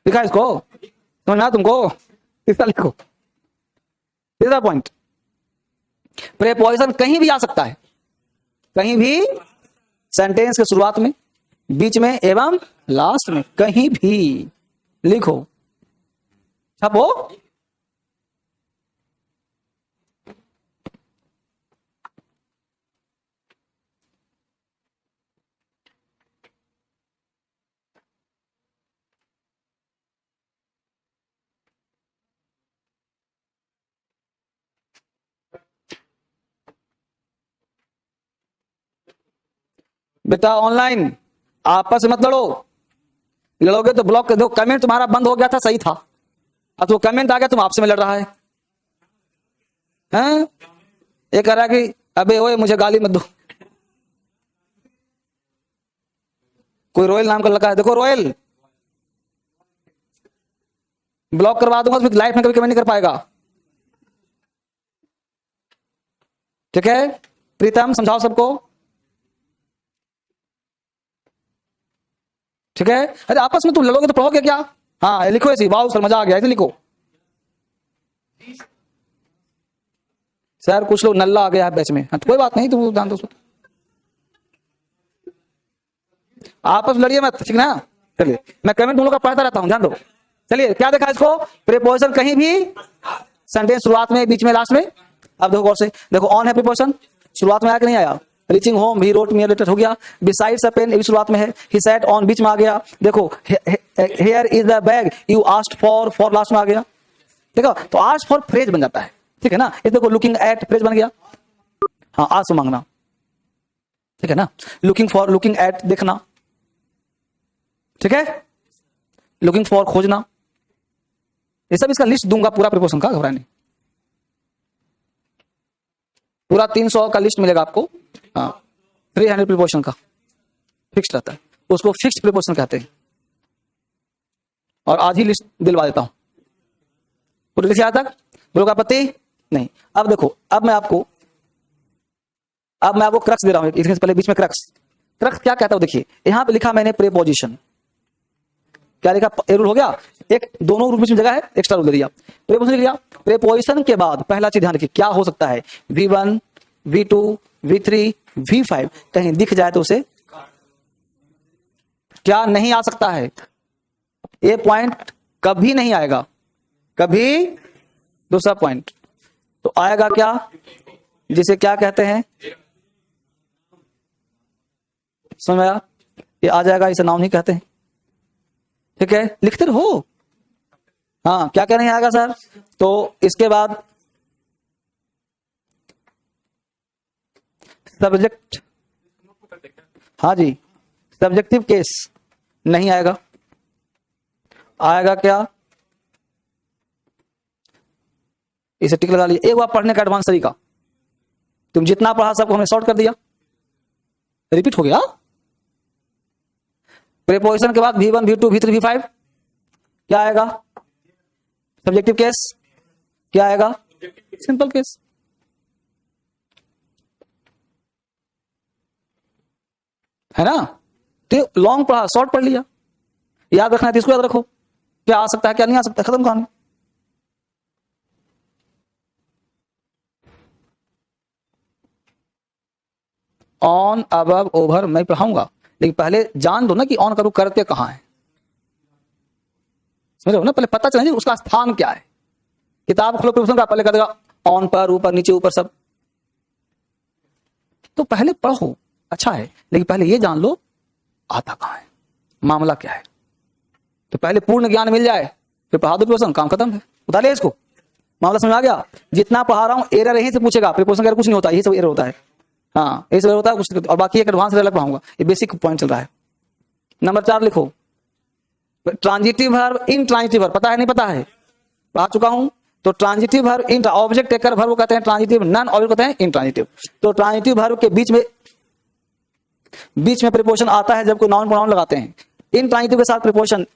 लिखा इसको, समझना तुमको, तीसरा लिखो। तीसरा पॉइंट, प्रीपोजिशन कहीं भी आ सकता है, कहीं भी, सेंटेंस के शुरुआत में, बीच में एवं लास्ट में, कहीं भी लिखो, छपो। बेटा ऑनलाइन आपस में मत लड़ो, लड़ोगे तो ब्लॉक कर दो। कमेंट तुम्हारा बंद हो गया था, सही था, अब तो कमेंट आ गया, तुम आपसे में लड़ रहा है, हैं? ये कह रहा है कि अबे ओए मुझे गाली मत दो। कोई रोयल नाम का लगा है, देखो रोयल, ब्लॉक करवा दूंगा तो फिर लाइफ में कभी कमेंट नहीं कर पाएगा, ठीक है। प्रीतम समझाओ सबको, ठीक है। अरे आपस में तुम लड़ोगे तो पढ़ोगे क्या, हाँ लिखो ऐसी, वाह सर मजा आ गया, ऐसे लिखो। सर कुछ लोग नल्ला आ गया है बैच में, हाँ तो कोई बात नहीं, तुम ध्यान दो, आपस में लड़िए मत, ठीक ना। चलिए मैं कमेंट तुम लोग का पढ़ता रहता हूं, ध्यान दो। चलिए क्या देखा इसको, प्रीपोजिशन कहीं भी, सेंटेंस शुरुआत में, बीच में, लास्ट में। अब देखो गौर से, देखो ऑन है प्रीपोजिशन, शुरुआत में आया कि नहीं आया, reaching home, he wrote me a letter हो गया, बिसाइड्स अ पेन, ये भी शुरुआत में है, ही सैट ऑन बीच में आ गया, देखो here is the bag you asked for last में आ गया, ठीक है। तो आस्क फॉर फ्रेज बन जाता है, ठीक है ना। ये देखो लुकिंग एट फ्रेज बन गया, हाँ आस्क मांगना, ठीक है ना। लुकिंग फॉर, लुकिंग एट देखना, ठीक है। लुकिंग फॉर खोजना, ये सब इसका लिस्ट दूंगा पूरा प्रीपोजिशन का, घबराने, पूरा 300 का लिस्ट मिलेगा आपको, हाँ 300 प्रीपोजिशन का फिक्स रहता है, उसको फिक्स्ड प्रीपोजिशन कहते हैं। और आज ही लिस्ट दिलवा देता हूं, पूरी लिस्ट तक, बोलो आपत्ति नहीं। अब देखो, अब मैं आपको क्रक्स दे रहा हूं, इसके पहले बीच में क्रक्स क्या कहता हूं, देखिए यहां पे लिखा मैंने प्रीपोजिशन, क्या लिखा, ए रूल हो गया, एक दोनों रूल में जगह है, एक्स्ट्रा रूल दे दिया, प्रीपोजिशन लिया। प्रीपोजिशन के बाद पहला चीज ध्यान रखिए, क्या हो सकता है, V1 V2 V3 V5, कहीं दिख जाए तो उसे क्या नहीं आ सकता है, ये पॉइंट कभी नहीं आएगा, कभी। दूसरा पॉइंट तो आएगा क्या, जिसे क्या कहते हैं, समझ आया, ये आ जाएगा, इसे नाउन ही कहते हैं, ठीक है। लिखते रहो, हाँ क्या नहीं आएगा सर। तो इसके बाद सब्जेक्ट, हाँ जी, सब्जेक्टिव केस नहीं आएगा, आएगा क्या, इसे टिक लगा लिया। एक बार पढ़ने का एडवांस तरीका, तुम जितना पढ़ा सबको हमने शॉर्ट कर दिया, रिपीट हो गया। प्रीपोजिशन के बाद V1 V2 V3 V5 क्या आएगा, सब्जेक्टिव केस, क्या आएगा? Simple case. है ना? तो लॉन्ग पढ़ा, शॉर्ट पढ़ लिया, याद रखना है तो इसको याद रखो, क्या आ सकता है क्या नहीं आ सकता, खत्म कहानी। ऑन अबव ओवर मैं पढ़ाऊंगा, लेकिन पहले जान दो ना कि ऑन करूं करते कहां है, समझ रहे हो ना? पहले पता चले उसका स्थान क्या है। किताब खोलो प्रिपोजिशन का, पहले कर देगा ऑन पर, ऊपर नीचे, ऊपर सब। तो पहले पढ़ो, अच्छा है, लेकिन पहले ये जान लो आता कहां है, मामला क्या है। तो पहले पूर्ण ज्ञान मिल जाए, फिर पढ़ा दो प्रिपोजिशन, काम खत्म है। बता ले इसको, मामला समझ आ गया? जितना पढ़ा रहा हूं एरर यहीं से पूछेगा, प्रिपोजिशन का कुछ नहीं होता, यही सब एरर होता है। हाँ, यही सब होता है कुछ, और बाकी एक एडवांस लेवल पढ़ाऊंगा, ये बेसिक पॉइंट चल रहा है। नंबर 4 लिखो, ट्रांजिटिव वर्ब, इन ट्रांजिटिव वर्ब, पता है नहीं पता है? पढ़ा चुका हूं। तो transitive verb in object taker verb को कहते हैं ट्रांजिटिव, नॉन ऑब्जेक्ट कहते हैं इंट्रांजिटिव। तो ट्रांजिटिव वर्ब के बीच में प्रीपोजिशन आता है जब कोई नाउन प्रोनाउन लगाते हैं। इंट्रांजिटिव के साथ प्रीपोजिशन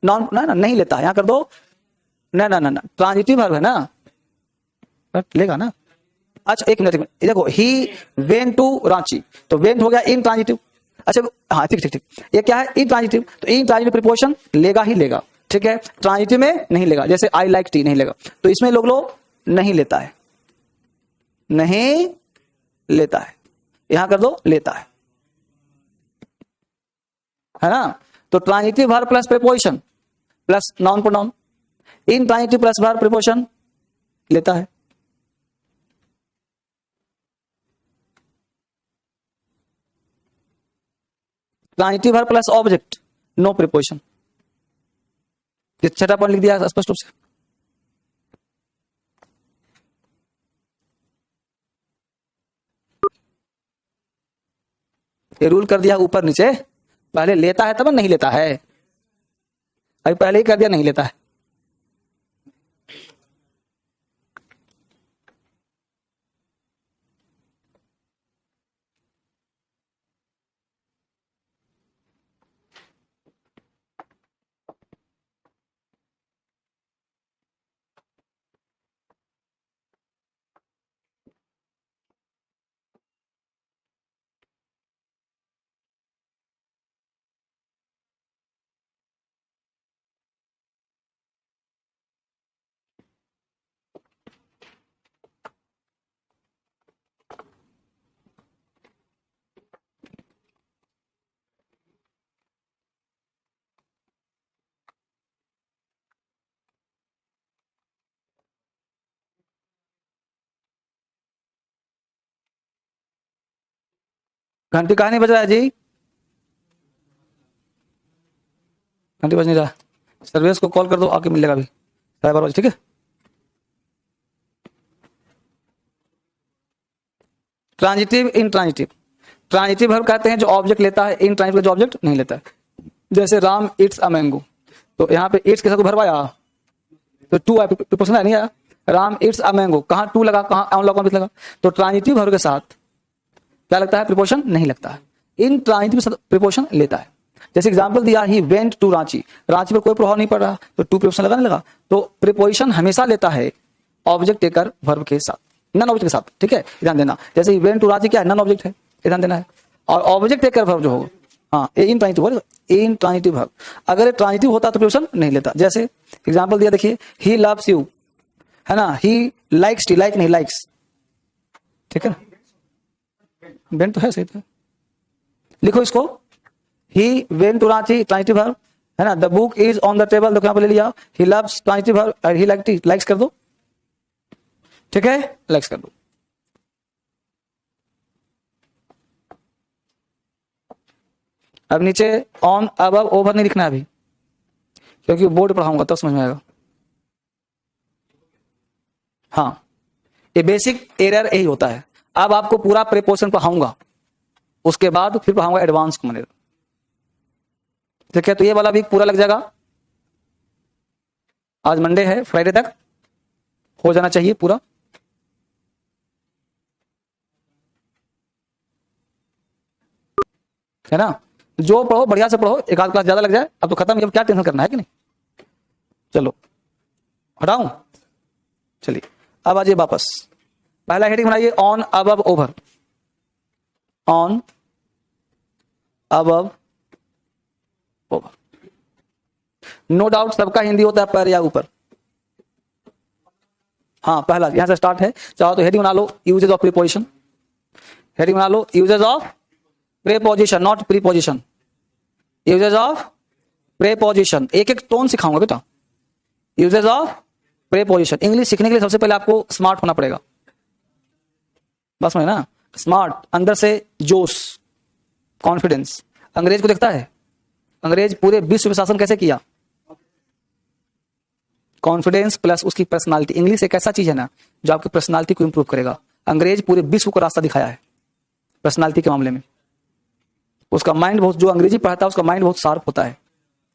नाउन ना नहीं लेता है, यहां कर दो ना ना ना, ट्रांजिटिव वर्ब है ना, लेगा ना। अच्छा एक मिनट देखो, ही वेंट टू रांची, तो वेंट हो गया इंट्रांजिटिव। अच्छा हाँ ठीक ठीक ठीक, ये क्या है? इंट्रांजिटिव। तो इंट्रांजिटिव प्रीपोजिशन लेगा ही लेगा, ठीक है। ट्रांजिटिव में नहीं लेगा, जैसे आई लाइक टी नहीं लेगा, तो इसमें लोग नहीं लेता है, नहीं लेता है, यहां कर दो लेता है ना। तो transitive verb plus preposition plus noun pronoun, intransitive plus verb preposition लेता है। Transitive verb plus object no preposition. ये छठा पॉइंट लिख दिया स्पष्ट रूप से। ये रूल कर दिया ऊपर नीचे, पहले लेता है तब नहीं लेता है, अभी पहले ही कर दिया नहीं लेता है। घंटी कहा नहीं बज रहा है जी? घंटी बज नहीं रहा, सर्विस को कॉल कर दो, आके मिलेगा अभी 12:30 बजे, ठीक है। ट्रांजिटिव इंट्रांजिटिव, ट्रांजिटिव वर्ब कहते हैं जो ऑब्जेक्ट लेता है, इंट्रांजिटिव जो ऑब्जेक्ट नहीं लेता है। जैसे राम इट्स अ मैंगो, तो यहाँ पे इट्स के साथ वर्ब आया तो टू प्रीपोजिशन नहीं आया। राम इट्स अ मैंगो, कहाँ टू लगा, कहाँ ऑन लगा, लगा। तो ट्रांजिटिव वर्ब के साथ क्या लगता है? प्रीपोजिशन नहीं लगता है, इंट्रांजिटिव प्रीपोजिशन लेता है। जैसे एग्जांपल दिया, he went to Ranchi, Ranchi पर कोई प्रभाव नहीं पड़ रहा, तो टू प्रीपोजिशन लगाने लगा। तो प्रीपोजिशन हमेशा लेता है ऑब्जेक्ट टेकर वर्ब के साथ, नॉन ऑब्जेक्ट के साथ, ठीक है, ध्यान देना। जैसे वेंट टू रांची क्या है? नॉन ऑब्जेक्ट है, ध्यान देना है। और ऑब्जेक्ट टेकर वर्ब जो होगा, हाँ इंट्रांजिटिव वर्ब, इंट्रांजिटिव वर्ब अगर ये ट्रांजिटिव होता तो प्रीपोजिशन नहीं लेता। जैसे एग्जांपल दिया, देखिए, ही लव्स यू, है ना, ही लाइक्स टी, लाइक नहीं लाइक्स, ठीक है ना, वेंट तो है सही था। लिखो इसको, he went to Ranchi transitive verb, है ना। The book is on the table, देखो यहां पर ले लिया, he loves transitive verb, he like tea, likes कर दो, ठीक है, लाइक्स कर दो। अब नीचे ऑन अबव ओवर नहीं लिखना है अभी, क्योंकि बोर्ड पढ़ाऊंगा तब समझ में आएगा। हाँ, ये बेसिक एरर यही होता है। अब आपको पूरा प्रीपोजिशन पढ़ाऊंगा, उसके बाद फिर पढ़ाऊंगा एडवांस को मैंने, ठीक है। तो ये वाला वीक पूरा लग जाएगा, आज मंडे है, फ्राइडे तक हो जाना चाहिए पूरा। है ना, जो पढ़ो बढ़िया से पढ़ो, एक आध क्लास ज्यादा लग जाए, अब तो खत्म, अब क्या टेंशन करना है कि नहीं। चलो हटाऊं। चलिए अब आ जाइए वापस, पहला हेडिंग बनाइए on above over, on above over. No doubt सबका हिंदी होता है पर या ऊपर। हाँ पहला यहां से स्टार्ट है, चाहो तो हेडिंग बना लो यूजेज ऑफ प्रीपोजिशन, हेडिंग बना लो uses of preposition not preposition, uses of preposition, एक एक टोन सिखाऊंगा बेटा। यूजेज ऑफ प्रीपोजिशन, इंग्लिश सीखने के लिए सबसे पहले आपको स्मार्ट होना पड़ेगा, बस में ना, स्मार्ट, अंदर से जोश, कॉन्फिडेंस। अंग्रेज को देखता है, अंग्रेज पूरे विश्व पे शासन कैसे किया, कॉन्फिडेंस प्लस उसकी पर्सनालिटी। इंग्लिश एक ऐसा चीज है ना जो आपकी पर्सनालिटी को इंप्रूव करेगा। अंग्रेज पूरे विश्व को रास्ता दिखाया है पर्सनालिटी के मामले में। उसका माइंड बहुत, जो अंग्रेजी पढ़ता है उसका माइंड बहुत शार्प होता है,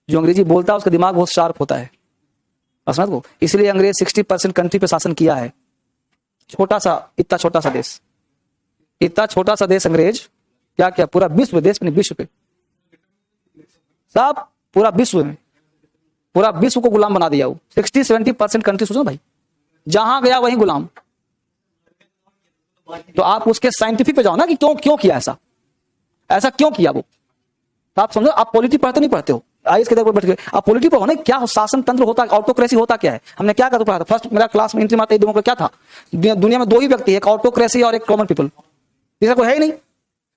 जो अंग्रेजी बोलता है उसका दिमाग बहुत शार्प होता है, समझ को। इसलिए अंग्रेज 60% कंट्री पे शासन किया है। छोटा सा, इतना छोटा सा देश, इतना छोटा सा देश अंग्रेज क्या किया, पूरा विश्व, देश में विश्व पे, सब पूरा विश्व में, पूरा विश्व को गुलाम बना दिया वो। 60-70% कंट्री, सोचो भाई, जहां गया वहीं गुलाम। तो आप उसके साइंटिफिक पे जाओ ना कि क्यों क्यों किया ऐसा, ऐसा क्यों किया वो। तो आप समझो, आप पॉलिटी पढ़ते नहीं पढ़ते हो, आईएएस के बैठ गए आप पॉलिटी पढ़ो ना, क्या शासन तंत्र होता है, ऑटोक्रेसी होता क्या है। हमने क्या कर पढ़ा था, फर्स्ट मेरा क्लास में एंट्री मारते ही क्या था, दुनिया में दो ही व्यक्ति, एक ऑटोक्रेसी और एक कॉमन पीपल, तीसरा कोई है ही नहीं।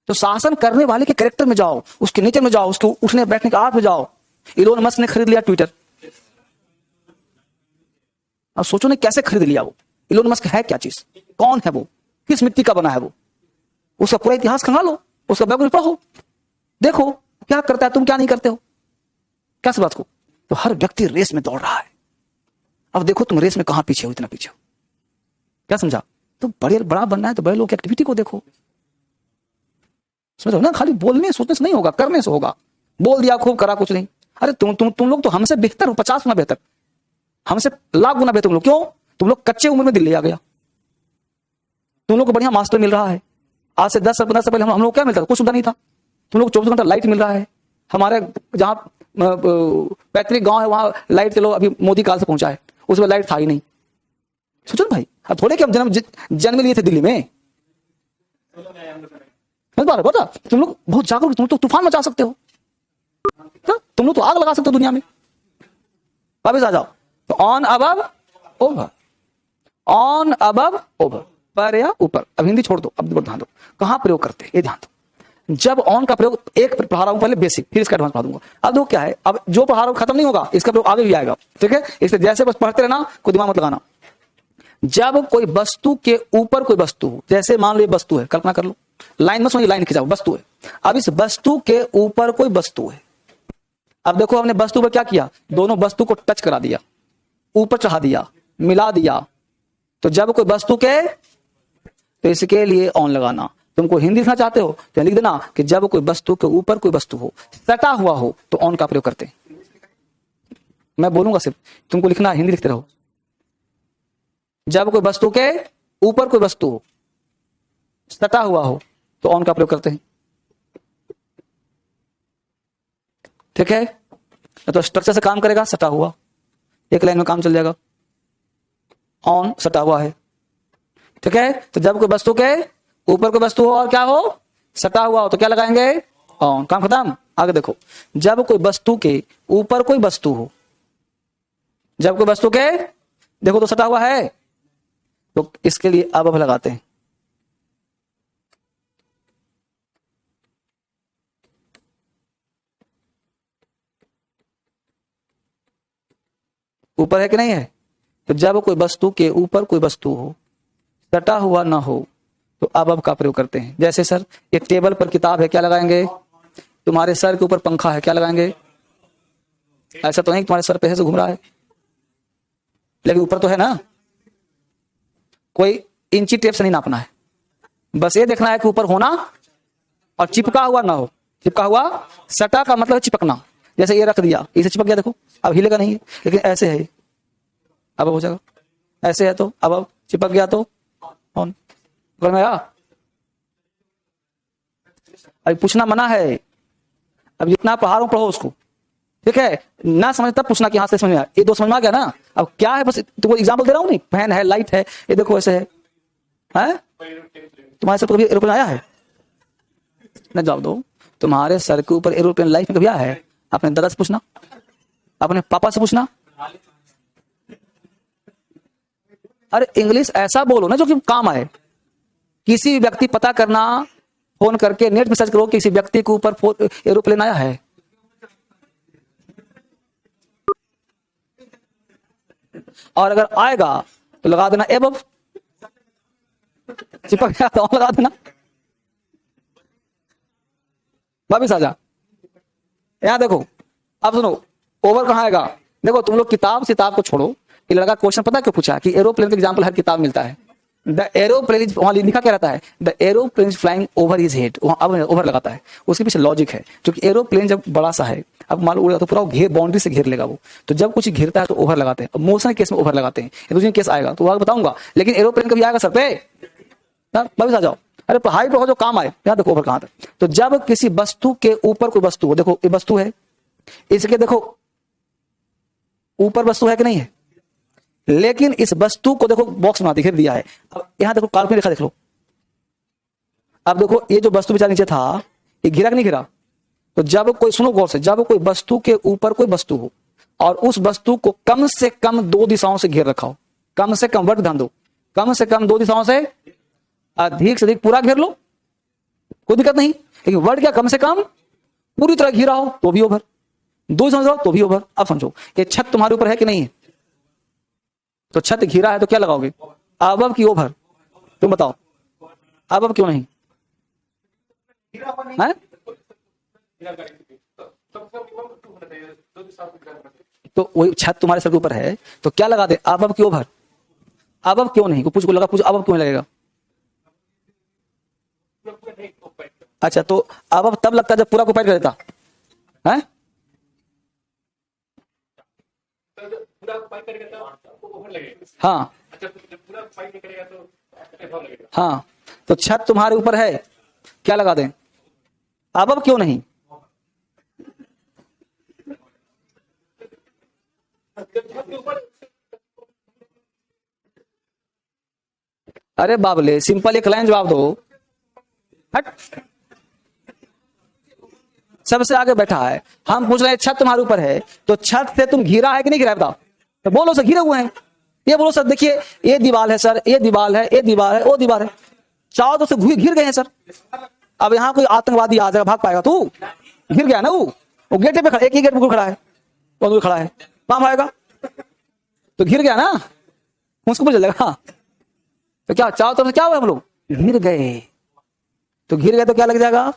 तो शासन करने वाले के कैरेक्टर में जाओ, उसके नेचर में जाओ, उसके उठने बैठने के आर्ट में जाओ। इलोन मस्क ने खरीद लिया ट्विटर, अब सोचो ने कैसे खरीद लिया वो। इलोन मस्क है क्या चीज, कौन है वो, किस मिट्टी का बना है वो, उसका पूरा इतिहास खंगालो, उसका बैकग्राउंड पढ़ो, देखो क्या करता है, तुम क्या नहीं करते हो, कैसे बात को। तो हर व्यक्ति रेस में दौड़ रहा है। अब देखो तुम रेस में कहां पीछे हो, इतना पीछे हो, क्या समझा। तो बड़े बड़ा बनना है तो बड़े लोग की एक्टिविटी को देखो, समझो ना, खाली बोलने सोचने से नहीं होगा, करने से होगा। बोल दिया खूब, करा कुछ नहीं। अरे तुम लोग तो हमसे बेहतर हो, 50 गुना बेहतर, हमसे लाख गुना बेहतर तुम लोग। क्यों, तुम लोग कच्चे उम्र में दिल्ली आ गया, तुम लोग को बढ़िया मास्टर मिल रहा है। आज से 10-15 साल पहले हम लोग क्या मिलता था, कुछ सुविधा नहीं था। तुम लोग 24 घंटा लाइट मिल रहा है। हमारे जहां पैतृक गांव है वहां लाइट, चलो अभी मोदी काल से पहुंचा है, उसमें लाइट था ही नहीं। सोचो भाई, अब थोड़े कि हम जन्म लिए थे दिल्ली में, बता तुम लोग बहुत जागरूक, तुम तो तूफान मचा सकते हो, तुम लोग तो आग लगा सकते हो दुनिया में। वापिस आ जाओ, तो on above over, on above over, पर या ऊपर। अब हिंदी छोड़ दो, अब ध्यान दो कहां प्रयोग करते हैं, ये ध्यान दो। जब ऑन का प्रयोग, एक पढ़ा रहा हूं पहले बेसिक, फिर इसका एडवांस पढ़ा दूंगा। अब देखो क्या है, अब जो पढ़ा रहा हूं खत्म नहीं होगा, इसका प्रयोग आगे भी आएगा, ठीक है। इसलिए जैसे बस पढ़ते रहना, कोई दिमाग मत लगाना। जब कोई वस्तु के ऊपर कोई वस्तु हो, जैसे मान लो ये वस्तु है, कल्पना कर लो, लाइन मत समझिए, लाइन खिंचाओ, वस्तु है। अब इस वस्तु के ऊपर कोई वस्तु है। अब देखो हमने वस्तु पर क्या किया, दोनों वस्तु को टच करा दिया, ऊपर चढ़ा दिया, मिला दिया। तो जब कोई वस्तु के, तो इसके लिए ऑन लगाना। तुमको हिंदी लिखना चाहते हो तो लिख देना कि जब कोई वस्तु के ऊपर कोई वस्तु हो, सटा हुआ हो, तो ऑन का प्रयोग करते हैं। मैं बोलूंगा सिर्फ, तुमको लिखना, हिंदी लिखते रहो। जब कोई वस्तु के ऊपर कोई वस्तु हो, सटा हुआ हो, तो ऑन का प्रयोग करते हैं, ठीक है। तो स्ट्रक्चर से काम करेगा, सटा हुआ, एक लाइन में काम चल जाएगा, ऑन सटा हुआ है, ठीक है। तो जब कोई वस्तु के ऊपर कोई वस्तु हो और क्या हो, सटा हुआ हो, तो क्या लगाएंगे, ऑन, काम खत्म। आगे देखो, जब कोई वस्तु के ऊपर कोई वस्तु हो, जब कोई वस्तु के, देखो तो सटा हुआ है, तो इसके लिए अब लगाते हैं। ऊपर है कि नहीं है, तो जब कोई वस्तु के ऊपर कोई वस्तु हो, सटा हुआ ना हो, तो अब का प्रयोग करते हैं। जैसे सर, एक टेबल पर किताब है, क्या लगाएंगे, तुम्हारे सर के ऊपर पंखा है, क्या लगाएंगे। ऐसा तो नहीं तुम्हारे सर पे से घूम रहा है, लेकिन ऊपर तो है ना। कोई इंची टेप से नहीं नापना है, बस ये देखना है कि ऊपर होना और चिपका हुआ ना हो। चिपका हुआ, सटा का मतलब चिपकना। जैसे ये रख दिया, इसे चिपक गया, देखो अब हिलेगा नहीं है, लेकिन ऐसे है, अब हो जाएगा। ऐसे है तो अब चिपक गया तो ऑन। अभी पूछना मना है, अब जितना पढ़ा रहा हूं पढ़ो उसको, ठीक है, ना समझ तब पूछना कि हाँ से समझ में आया। ये दो समझ में आ गया ना। अब क्या है, बस तुमको एग्जाम्पल दे रहा हूँ, नहीं फैन है, लाइट है, ये देखो ऐसे है, तुम्हारे सर पर कभी एरोप्लेन आया है? ना जवाब दो। तुम्हारे सर के ऊपर एरोप्लेन लाइफ में कभी आया है? अपने दादा से पूछना, अपने पापा से पूछना। अरे इंग्लिश ऐसा बोलो ना जो कि काम आए। किसी व्यक्ति पता करना, फोन करके नेट में सर्च करो किसी व्यक्ति के ऊपर एरोप्लेन आया है। और अगर आएगा तो लगा देना एबव, चिपक गया तो लगा देना। वापिस आ जा। यहां देखो, अब सुनो, ओवर कहां आएगा? देखो तुम लोग किताब को छोड़ो, ये लड़का क्वेश्चन पता क्यों पूछा कि एरोप्लेन का एग्जांपल हर किताब मिलता है। द एरोप्लेन इज, वहां लिखा क्या रहता है? The aeroplane is flying over his head, वहां अब ओवर लगाता है। उसके पीछे लॉजिक है, क्योंकि एरोप्लेन जब बड़ा सा है, अब मान लो उड़ेगा तो पूरा घेर, बाउंड्री से घेर लेगा वो, तो जब कुछ घेरता है तो ओवर लगाते हैं। मोशन केस में ओवर लगाते हैं, दूसरे केस आएगा तो वहां बताऊंगा, लेकिन एरोप्लेन कभी आएगा सर पे? वापिस आ जाओ। अरे हाई पे हो जो काम आए। यहाँ देखो ओवर कहां तक, तो जब किसी वस्तु के ऊपर कोई वस्तु हो, देखो ये वस्तु है, इसके देखो ऊपर वस्तु है कि नहीं है, लेकिन इस वस्तु को देखो बॉक्स में घेर दिया है। अब यहां देखो काल्पनिक रेखा देख लो। अब देखो ये जो वस्तु बेचारा नीचे था, ये घिरा कि नहीं घिरा? तो जब कोई, सुनो गौर से, जब कोई वस्तु के ऊपर कोई वस्तु हो और उस वस्तु को कम से कम दो दिशाओं से घेर रखा हो, कम से कम, वर्ड ध्यान दो, कम से कम दो दिशाओं से, अधिक से अधिक पूरा घेर लो, कोई दिक्कत नहीं, लेकिन वर्ड क्या, कम से कम पूरी तरह घिरा हो तो भी ओवर, दो समझ तो भी ओवर। अब समझो ये छत तुम्हारे ऊपर है कि नहीं है? तो छत घिरा है तो क्या लगाओगे, अब की ओवर? तुम बताओ, अब क्यों नहीं है? तो वही छत तुम्हारे सर के ऊपर है तो क्या लगा दे, अब की ओवर? अब क्यों नहीं, कुछ को लगा, पूछ अब क्यों लगेगा? अच्छा, तो अब तब लगता है जब पूरा को पैक कर देता है? हाँ हाँ, तो छत तुम्हारे ऊपर है, क्या लगा दें, अब क्यों नहीं? अरे बाबले, सिंपल एक लाइन जवाब दो। हट, सबसे आगे बैठा है, हम पूछ रहे हैं छत तुम्हारे ऊपर है, तो छत से तुम घिरा है कि नहीं घिरा है बताओ? तो बोलो सर घिरे हुए हैं। ये बोलो सर, देखिए ये दीवार है सर, ये दीवार है, ये दीवार है, वो दीवार है, चाहो तो घिर गए हैं सर। अब यहाँ कोई आतंकवादी आ जाएगा, भाग पाएगा? तू घिर गया ना, वो गेट पे खड़ा, एक ही गेट पे खड़ा है, वो खड़ा है, वहां आएगा तो घिर गया ना, उसको पता चलेगा। तो क्या चाहो तो क्या हुआ, हम लोग घिर गए, तो घिर गए तो क्या लग जाएगा,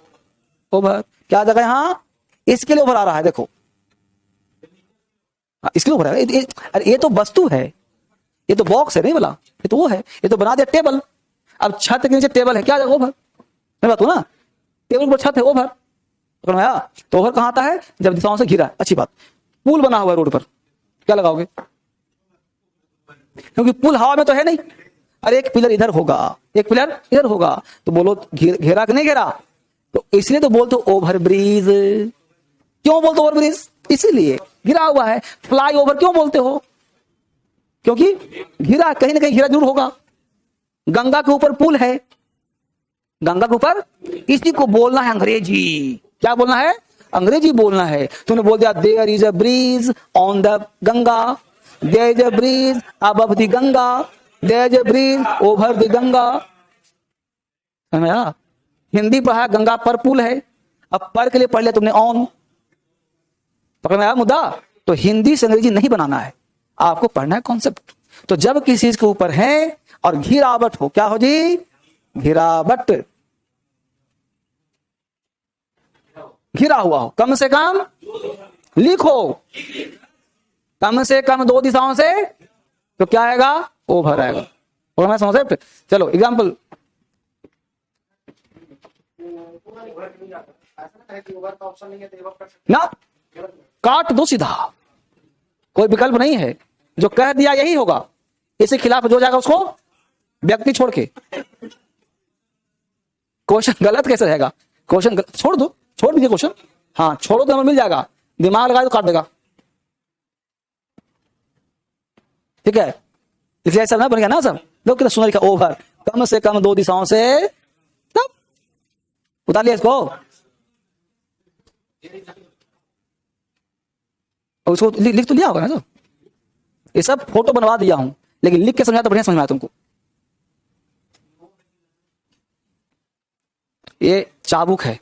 ओवर। क्या जगह यहाँ, इसके लिए ओवर आ रहा है, देखो इसके लिए ओवर आ रहा है। अरे ये तो वस्तु है, ये तो बॉक्स है नहीं बोला, ये तो वो है, ये तो बना दिया टेबल। अब छत के नीचे टेबल है, क्या जगह ओवर? मैं बात हूं ना, टेबल पर छत है, ओवर। तो ओवर कहां आता है, जब दिशाओं से घिरा है। अच्छी बात, पुल बना हुआ है रोड पर, क्या लगाओगे? क्योंकि पुल हवा में तो है नहीं। अरे एक पिलर इधर होगा, एक पिलर इधर होगा, तो बोलो घेरा कि नहीं घेरा? तो इसलिए तो बोलते ओवर ब्रिज। क्यों बोलते ओवर ब्रिज? इसीलिए घिरा हुआ है। फ्लाई ओवर क्यों बोलते हो? क्योंकि घिरा, कहीं ना कहीं घिरा जरूर होगा। गंगा के ऊपर पुल है, गंगा के ऊपर, इसी को बोलना है अंग्रेजी। क्या बोलना है? अंग्रेजी बोलना है। तूने बोल दिया there is a bridge on the Ganga, there is a bridge above the Ganga, there is a bridge over the Ganga. समझा? हिंदी पढ़ा, गंगा पर पुल है, अब पर के लिए पढ़ लिया तुमने ऑन। पकड़ में आया मुद्दा? तो हिंदी से अंग्रेजी नहीं बनाना है, आपको पढ़ना है कॉन्सेप्ट। तो जब किसी चीज के ऊपर है और घिरावट हो, क्या हो जी? घिरावट, घिरा हुआ हो, कम से कम लिखो, कम से कम दो दिशाओं से, तो क्या आएगा? ओवर आएगा। और मैं समझ, चलो एग्जाम्पल, ना काट दो सीधा, कोई विकल्प नहीं है। जो कह दिया यही होगा, इसके खिलाफ जो जाएगा उसको व्यक्ति छोड़ के। क्वेश्चन गलत कैसे रहेगा? क्वेश्चन छोड़ दो, छोड़ दीजिए क्वेश्चन, हाँ छोड़ो तो नंबर मिल जाएगा, दिमाग लगाए तो काट देगा। ठीक है, इसलिए ऐसा ना बन गया ना सब लोग, कितना सुंदर लिखा ओवर, कम से कम 2 दिशाओं से, तब उतार लिया इसको और उसको लिख तो लिया होगा ना। तो ये सब फोटो बनवा दिया हूं, लेकिन लिख के समझा तो बढ़िया समझ में आया तुमको। ये चाबुक है,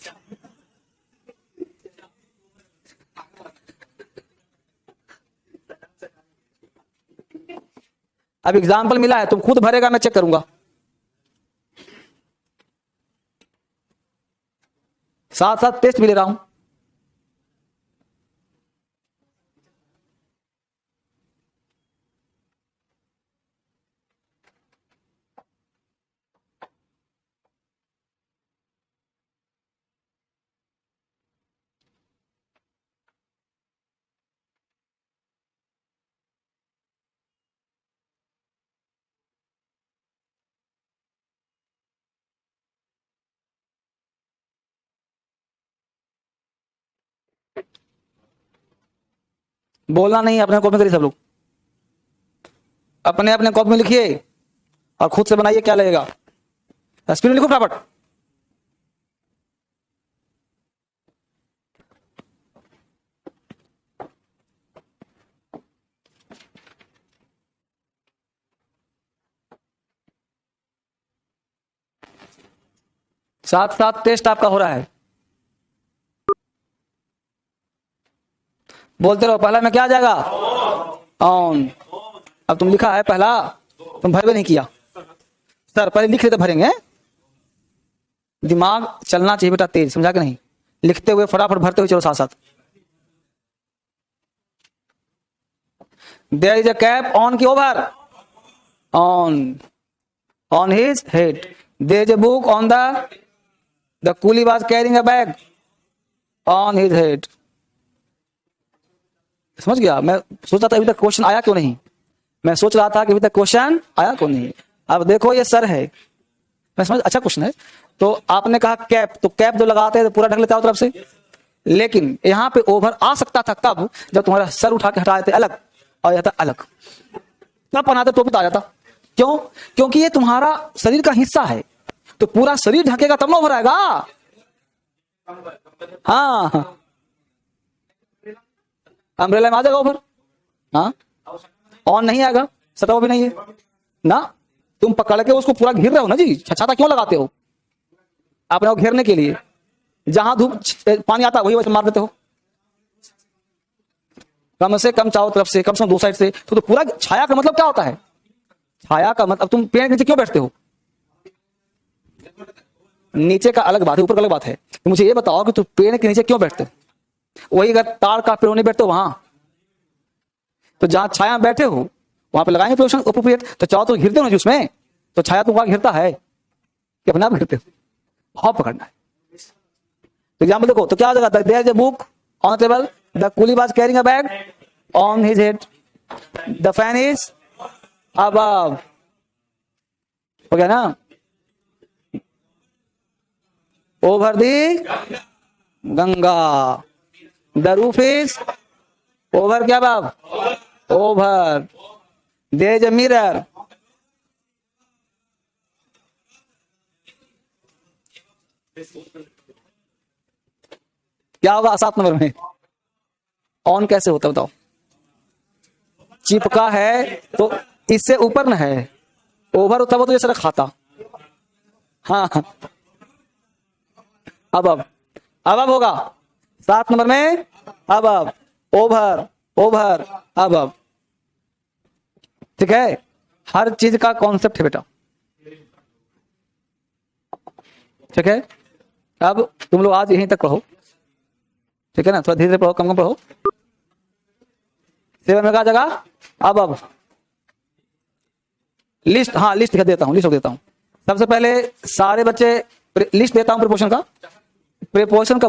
अब एग्जाम्पल मिला है, तुम खुद भरेगा, मैं चेक करूंगा। साथ साथ टेस्ट भी ले रहा हूं। बोलना नहीं, अपने कॉपी में करिए सब लोग, अपने अपने कॉपी में लिखिए और खुद से बनाइए क्या लगेगा। स्पीड में लिखो फटाफट। साथ साथ टेस्ट आपका हो रहा है, बोलते रहो। पहला में क्या आ जाएगा? ऑन। अब तुम लिखा है पहला, तुम भर भी नहीं किया। सर पहले लिख रहे तो भरेंगे, दिमाग चलना चाहिए बेटा तेज, समझा के नहीं, लिखते हुए फटाफट भरते हुए चलो साथ साथ। There is a cap on की over, on his head. There is a book on the coolie was carrying a bag on his head. समझ गया? मैं सोच रहा था अभी तक क्वेश्चन आया क्यों नहीं, मैं सोच रहा था कि अभी तक क्वेश्चन आया क्यों नहीं। अब देखो ये सर है, मैं समझ, अच्छा क्वेश्चन है। तो आपने कहा कैप, तो कैप जो लगाते हैं तो पूरा ढक लेता है तरफ से, लेकिन यहां पे ओवर आ सकता था कब? जब तुम्हारा सर उठा के हटा देते अलग और जाता अलग, तब पहनाते टोपी तो आ जाता। क्यों? क्योंकि ये तुम्हारा शरीर का हिस्सा है, तो पूरा शरीर ढकेगा तब ना ओवर आएगा। हाँ, अम्ब्रेला में आ जाएगा ओवर। हाँ, ऑन नहीं आएगा, सटा भी नहीं है ना। तुम पकड़ के उसको पूरा घेर रहे हो ना जी, छाता क्यों लगाते हो? अपने को घेरने के लिए, जहां धूप पानी आता है वही वजह मार देते हो। कम से कम चारों तरफ से, कम से कम 2 साइड से, तो पूरा छाया का मतलब क्या होता है? छाया का मतलब, तुम पेड़ के नीचे क्यों बैठते हो? नीचे का अलग बात है, ऊपर का अलग बात है। तो मुझे ये बताओ कि तुम पेड़ के नीचे क्यों बैठते हो? वही अगर ताड़ का पेड़ नहीं बैठते हो वहां, तो जहां छाया बैठे हो वहां पे लगाएंगे पोजीशन अप्रोप्रिएट, तो चाहो तो घिरते हो ना उसमें, तो छाया तुम वहां घिरता है कि अपने आप घिरते हो? भाव पकड़ना है। तो एग्जाम्पल देखो, तो क्या हो जाएगा? There is a book on the table, the coolie was carrying a bag on his head, the fan is above. हो गया ना? Over the Ganga, the roof is over क्या बाब? Over. There is a mirror, क्या होगा 7 number में? On कैसे होता बताओ? चिपका है तो इससे ऊपर न है, ओवर होता वो तो जैसे खाता। हाँ, अब होगा 7 नंबर में, अब ओवर ओवर अब। ठीक है, हर चीज का कॉन्सेप्ट है बेटा। ठीक है, अब तुम लोग आज यहीं तक पढ़ो, ठीक है ना, थोड़ा धीरे धीरे पढ़ो, कम कम पढ़ो। 7 में कहा जगह अब लिस्ट, हाँ लिस्ट दिखा देता हूँ, लिस्ट देता हूँ। सबसे पहले सारे बच्चे लिस्ट देता हूँ प्रीपोजिशन का, प्रीपोजिशन का